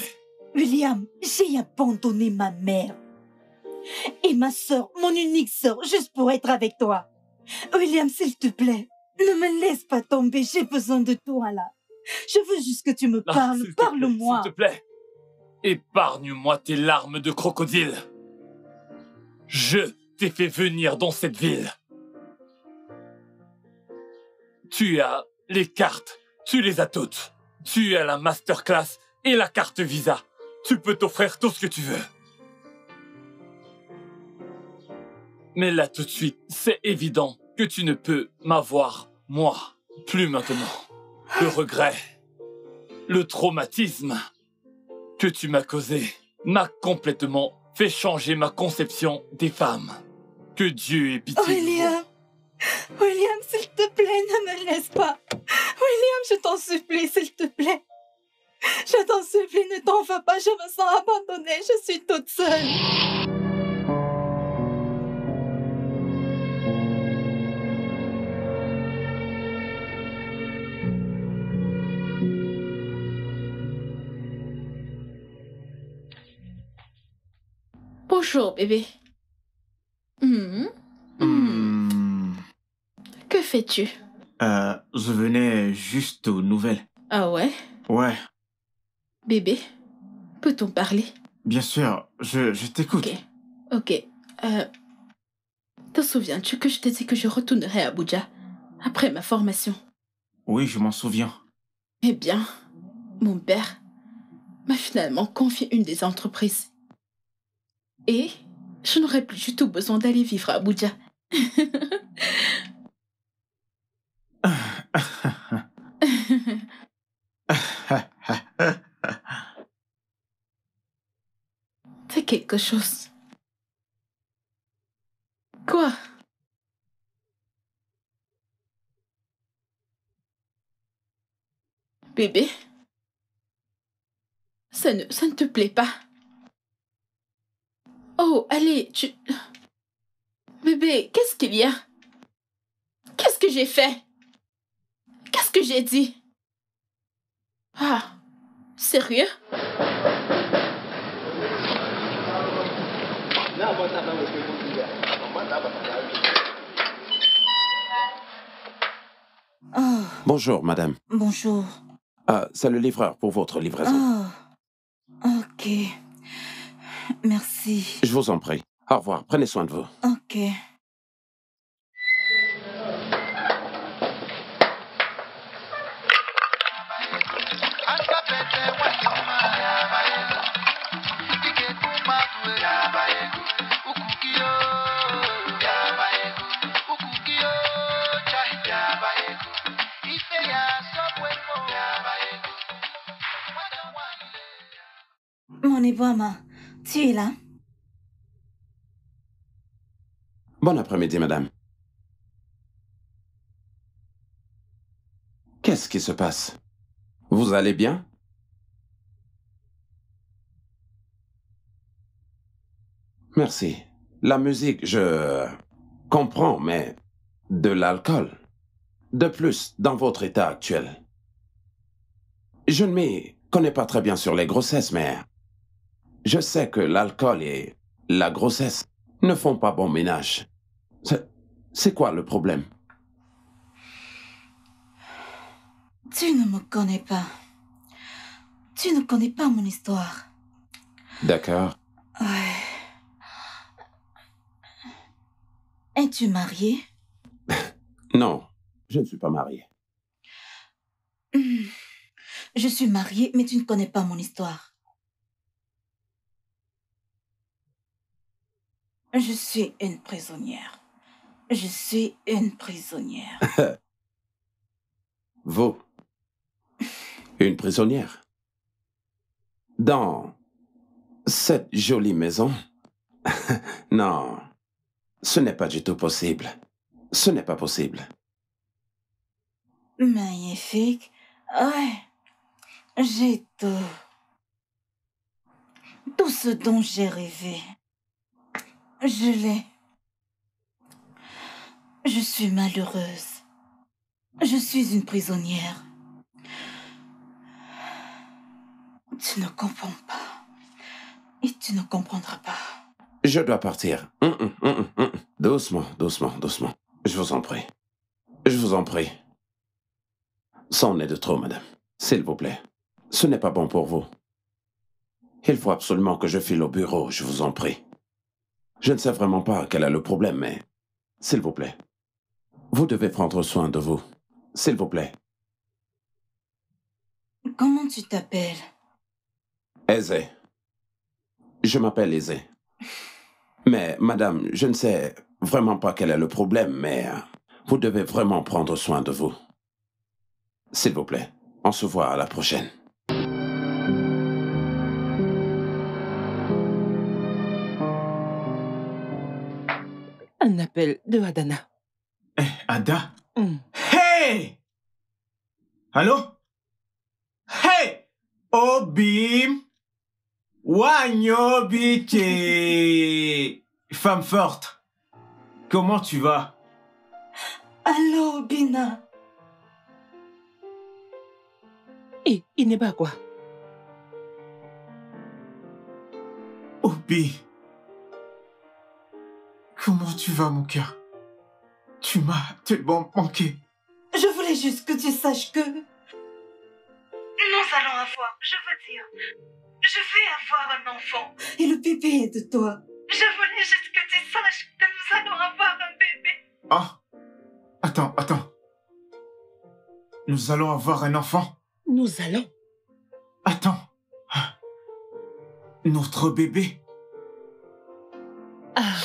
William, j'ai abandonné ma mère et ma sœur, mon unique sœur, juste pour être avec toi. William, s'il te plaît, ne me laisse pas tomber, j'ai besoin de toi là. Je veux juste que tu me parles, parle-moi. S'il te plaît, épargne-moi tes larmes de crocodile. Je t'ai fait venir dans cette ville. Tu as les cartes, tu les as toutes. Tu as la masterclass et la carte Visa. Tu peux t'offrir tout ce que tu veux. Mais là tout de suite, c'est évident que tu ne peux m'avoir, moi, plus maintenant. Le regret, le traumatisme que tu m'as causé m'a complètement fait changer ma conception des femmes. Que Dieu ait pitié de vous. William, William, s'il te plaît, ne me laisse pas. William, je t'en supplie, s'il te plaît. Je t'en supplie, ne t'en veux pas, je me sens abandonnée, je suis toute seule. Bonjour, bébé. Que fais-tu? Je venais juste aux nouvelles. Ah ouais? Ouais, Bébé, peut-on parler? bien sûr, je t'écoute. Ok. Te souviens-tu que je t'ai dit que je retournerais à Abuja après ma formation? Oui, je m'en souviens. Eh bien, mon père m'a finalement confié une des entreprises. Et je n'aurai plus du tout besoin d'aller vivre à Abuja. C'est quelque chose. Quoi? Bébé? Ça ne te plaît pas? Oh, allez, Bébé, qu'est-ce qu'il y a? Qu'est-ce que j'ai fait? Qu'est-ce que j'ai dit? Ah, sérieux? Oh, Bonjour, madame. bonjour. Ah, c'est le livreur pour votre livraison. Oh, ok. Merci. Je vous en prie. Au revoir. Prenez soin de vous. Ok. Mon Ibama, tu es là? Bon après-midi, madame. Qu'est-ce qui se passe? Vous allez bien? Merci. La musique, je comprends, mais de l'alcool. De plus, dans votre état actuel. Je ne m'y connais pas très bien sur les grossesses, mais je sais que l'alcool et la grossesse ne font pas bon ménage. C'est quoi le problème? Tu ne me connais pas. Tu ne connais pas mon histoire. D'accord. Ouais. Es-tu marié? Non, je ne suis pas marié. Je suis mariée, mais tu ne connais pas mon histoire. Je suis une prisonnière. Je suis une prisonnière. Vous? Une prisonnière? Dans cette jolie maison? Non, ce n'est pas du tout possible. Ce n'est pas possible. Magnifique. Ouais. J'ai tout. Tout ce dont j'ai rêvé. Je l'ai. Je suis malheureuse. Je suis une prisonnière. Tu ne comprends pas. Et tu ne comprendras pas. Je dois partir. Doucement, doucement, doucement. Je vous en prie. Je vous en prie. Ça en est de trop, madame. S'il vous plaît. Ce n'est pas bon pour vous. Il faut absolument que je file au bureau, je vous en prie. Je ne sais vraiment pas quel est le problème, mais s'il vous plaît. Vous devez prendre soin de vous. S'il vous plaît. Comment tu t'appelles? Aisé. Je m'appelle Aisé. Mais, madame, je ne sais vraiment pas quel est le problème, mais vous devez vraiment prendre soin de vous. S'il vous plaît. On se voit à la prochaine. Un appel de Adana. Ada? Hey! Allô? Hey! Obim! Wanyobiche! Femme forte, comment tu vas? Allô, Bina. Et il n'est pas quoi? Obi, comment tu vas, mon cœur? Tu m'as tellement manqué. Je voulais juste que tu saches que... Nous allons avoir, je veux dire, je vais avoir un enfant. Et le bébé est de toi. Je voulais juste que tu saches que nous allons avoir un bébé. Ah, attends. Nous allons avoir un enfant. Nous allons. Attends. Notre bébé. Ah,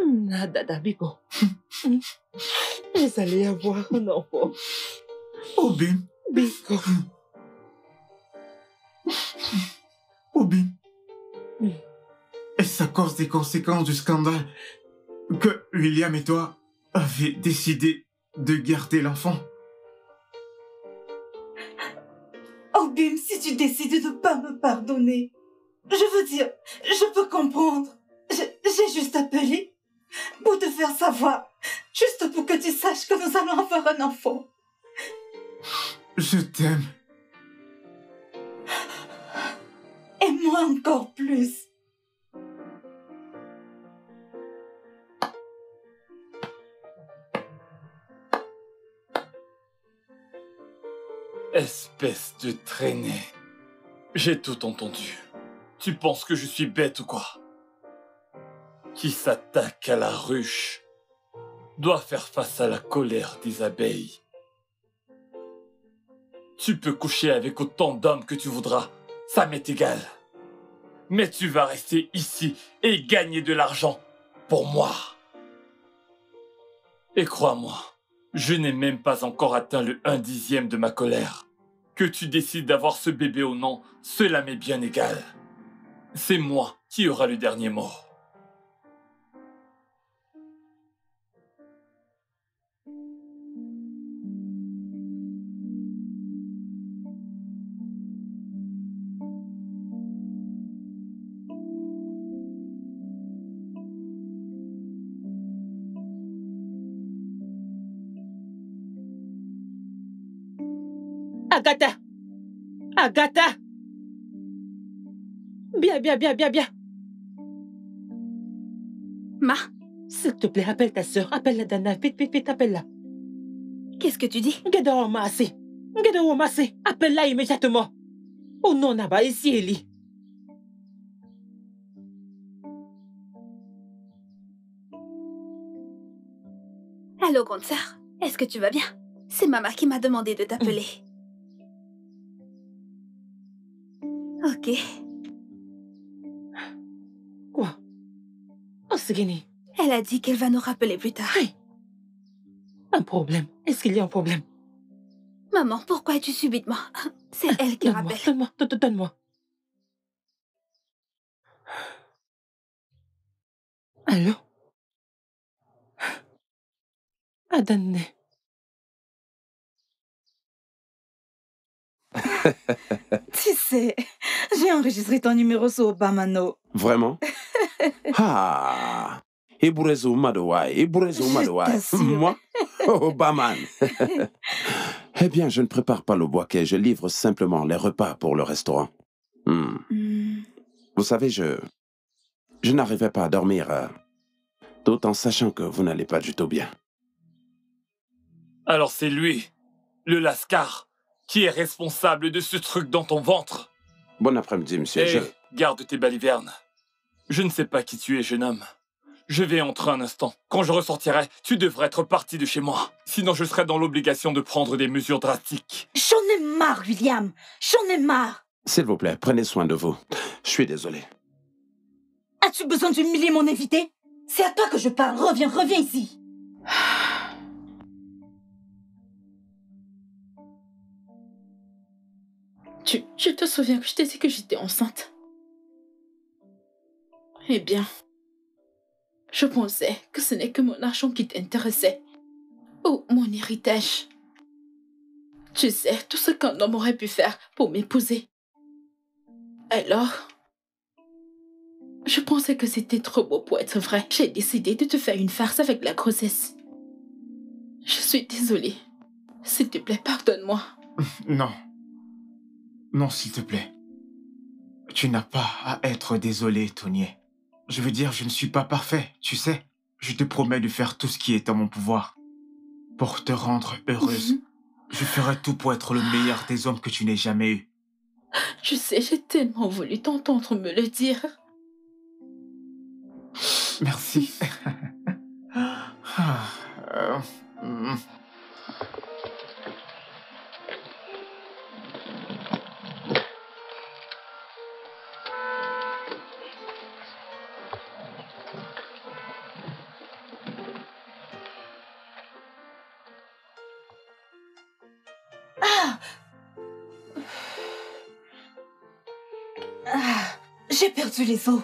nada d'amigo. Vous allez avoir un enfant. Obim. Bigo. Obim. Est-ce à cause des conséquences du scandale que William et toi avez décidé de garder l'enfant? Obim, si tu décides de ne pas me pardonner, je veux dire, je peux comprendre. J'ai juste appelé pour te faire savoir, juste pour que tu saches que nous allons avoir un enfant. Je t'aime. Et moi encore plus. Espèce de traînée. J'ai tout entendu. Tu penses que je suis bête ou quoi? Qui s'attaque à la ruche doit faire face à la colère des abeilles. Tu peux coucher avec autant d'hommes que tu voudras, ça m'est égal. Mais tu vas rester ici et gagner de l'argent pour moi. Et crois-moi, je n'ai même pas encore atteint le 1/10 de ma colère. Que tu décides d'avoir ce bébé ou non, cela m'est bien égal. C'est moi qui aura le dernier mot. Agatha! Agatha! Bien. Ma? S'il te plaît, appelle ta sœur. Appelle-la, Dana. Vite, appelle-la. Qu'est-ce que tu dis? Appelle-la immédiatement. Oh non, Naba, ici, Ellie. Allô, grande sœur. Est-ce que tu vas bien? C'est maman qui m'a demandé de t'appeler. Ok. Quoi? Oh, c'est Guinée. Elle a dit qu'elle va nous rappeler plus tard. Hey. Un problème? Est-ce qu'il y a un problème? Maman, pourquoi es-tu subitement? C'est elle qui rappelle. Donne-moi. Allô? Adane. Tu sais, j'ai enregistré ton numéro sur Obamano. Vraiment? Ah! Iburezo Madouai. Moi? Obaman. Eh bien, je ne prépare pas le boquet, je livre simplement les repas pour le restaurant. Vous savez, je n'arrivais pas à dormir, tout en sachant que vous n'allez pas du tout bien. Alors c'est lui, le lascar, qui est responsable de ce truc dans ton ventre. Bon après-midi, monsieur. Garde tes balivernes. Je ne sais pas qui tu es, jeune homme. Je vais entrer un instant. Quand je ressortirai, tu devrais être parti de chez moi. Sinon, je serai dans l'obligation de prendre des mesures drastiques. J'en ai marre, William. J'en ai marre. S'il vous plaît, prenez soin de vous. Je suis désolé. As-tu besoin d'humilier mon invité? C'est à toi que je parle. Reviens ici. Tu te souviens que je t'ai dit que j'étais enceinte? Eh bien, je pensais que ce n'est que mon argent qui t'intéressait. Ou mon héritage. Tu sais, tout ce qu'un homme aurait pu faire pour m'épouser. Alors, je pensais que c'était trop beau pour être vrai. J'ai décidé de te faire une farce avec la grossesse. Je suis désolée. S'il te plaît, pardonne-moi. Non, s'il te plaît. Tu n'as pas à être désolé, Tonier. Je veux dire, je ne suis pas parfait, tu sais. Je te promets de faire tout ce qui est en mon pouvoir. Pour te rendre heureuse. Je ferai tout pour être le meilleur des hommes que tu n'aies jamais eu. Je sais, j'ai tellement voulu t'entendre me le dire. Merci. J'ai perdu les os.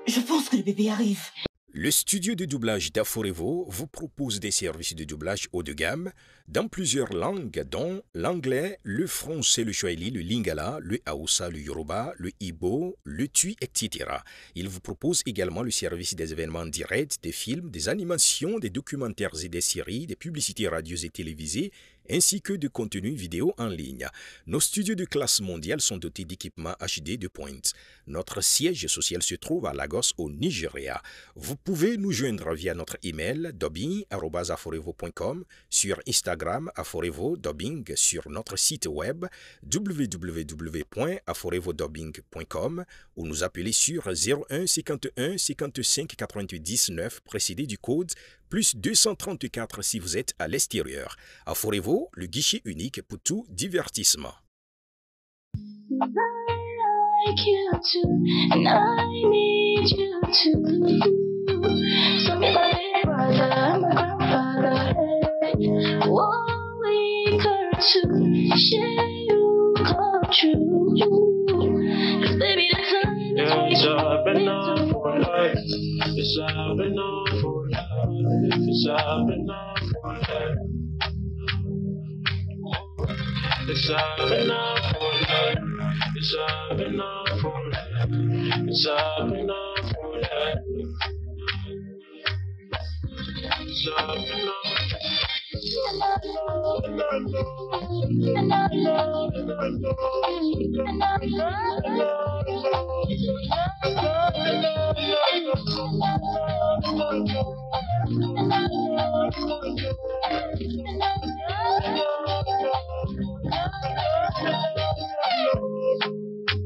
Je pense que le bébé arrive. Le studio de doublage d'Aforevo vous propose des services de doublage haut de gamme dans plusieurs langues, dont l'anglais, le français, le swahili, le lingala, le haoussa, le yoruba, le ibo, le tui, etc. Il vous propose également le service des événements directs, des films, des animations, des documentaires et des séries, des publicités radios et télévisées, ainsi que de contenus vidéo en ligne. Nos studios de classe mondiale sont dotés d'équipements HD de pointe. Notre siège social se trouve à Lagos, au Nigeria. Vous pouvez nous joindre via notre email dubbing@aforevo.com, sur Instagram Aforevo Dubbing, sur notre site web www.aforevodubbing.com ou nous appeler sur 01 51 55 88 19 précédé du code plus 234 si vous êtes à l'extérieur. Aforevo, le guichet unique pour tout divertissement. Like you to, and I need you to. So be my big brother, my grandfather, hey. Oh, we got to share you come true. 'Cause baby, the time is it's up enough for life. It's up enough for life. It's up enough for life. It's up enough for life. It's up enough for life. It's up enough for life. It's up enough.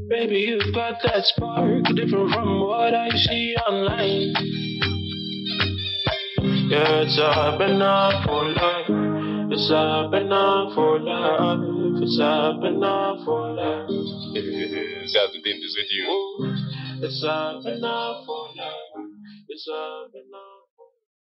Baby, you got that spark, different from what I see online. Yeah, it's up enough for life. It's up enough for life. It's up enough for life. It's up enough for life. It's up enough.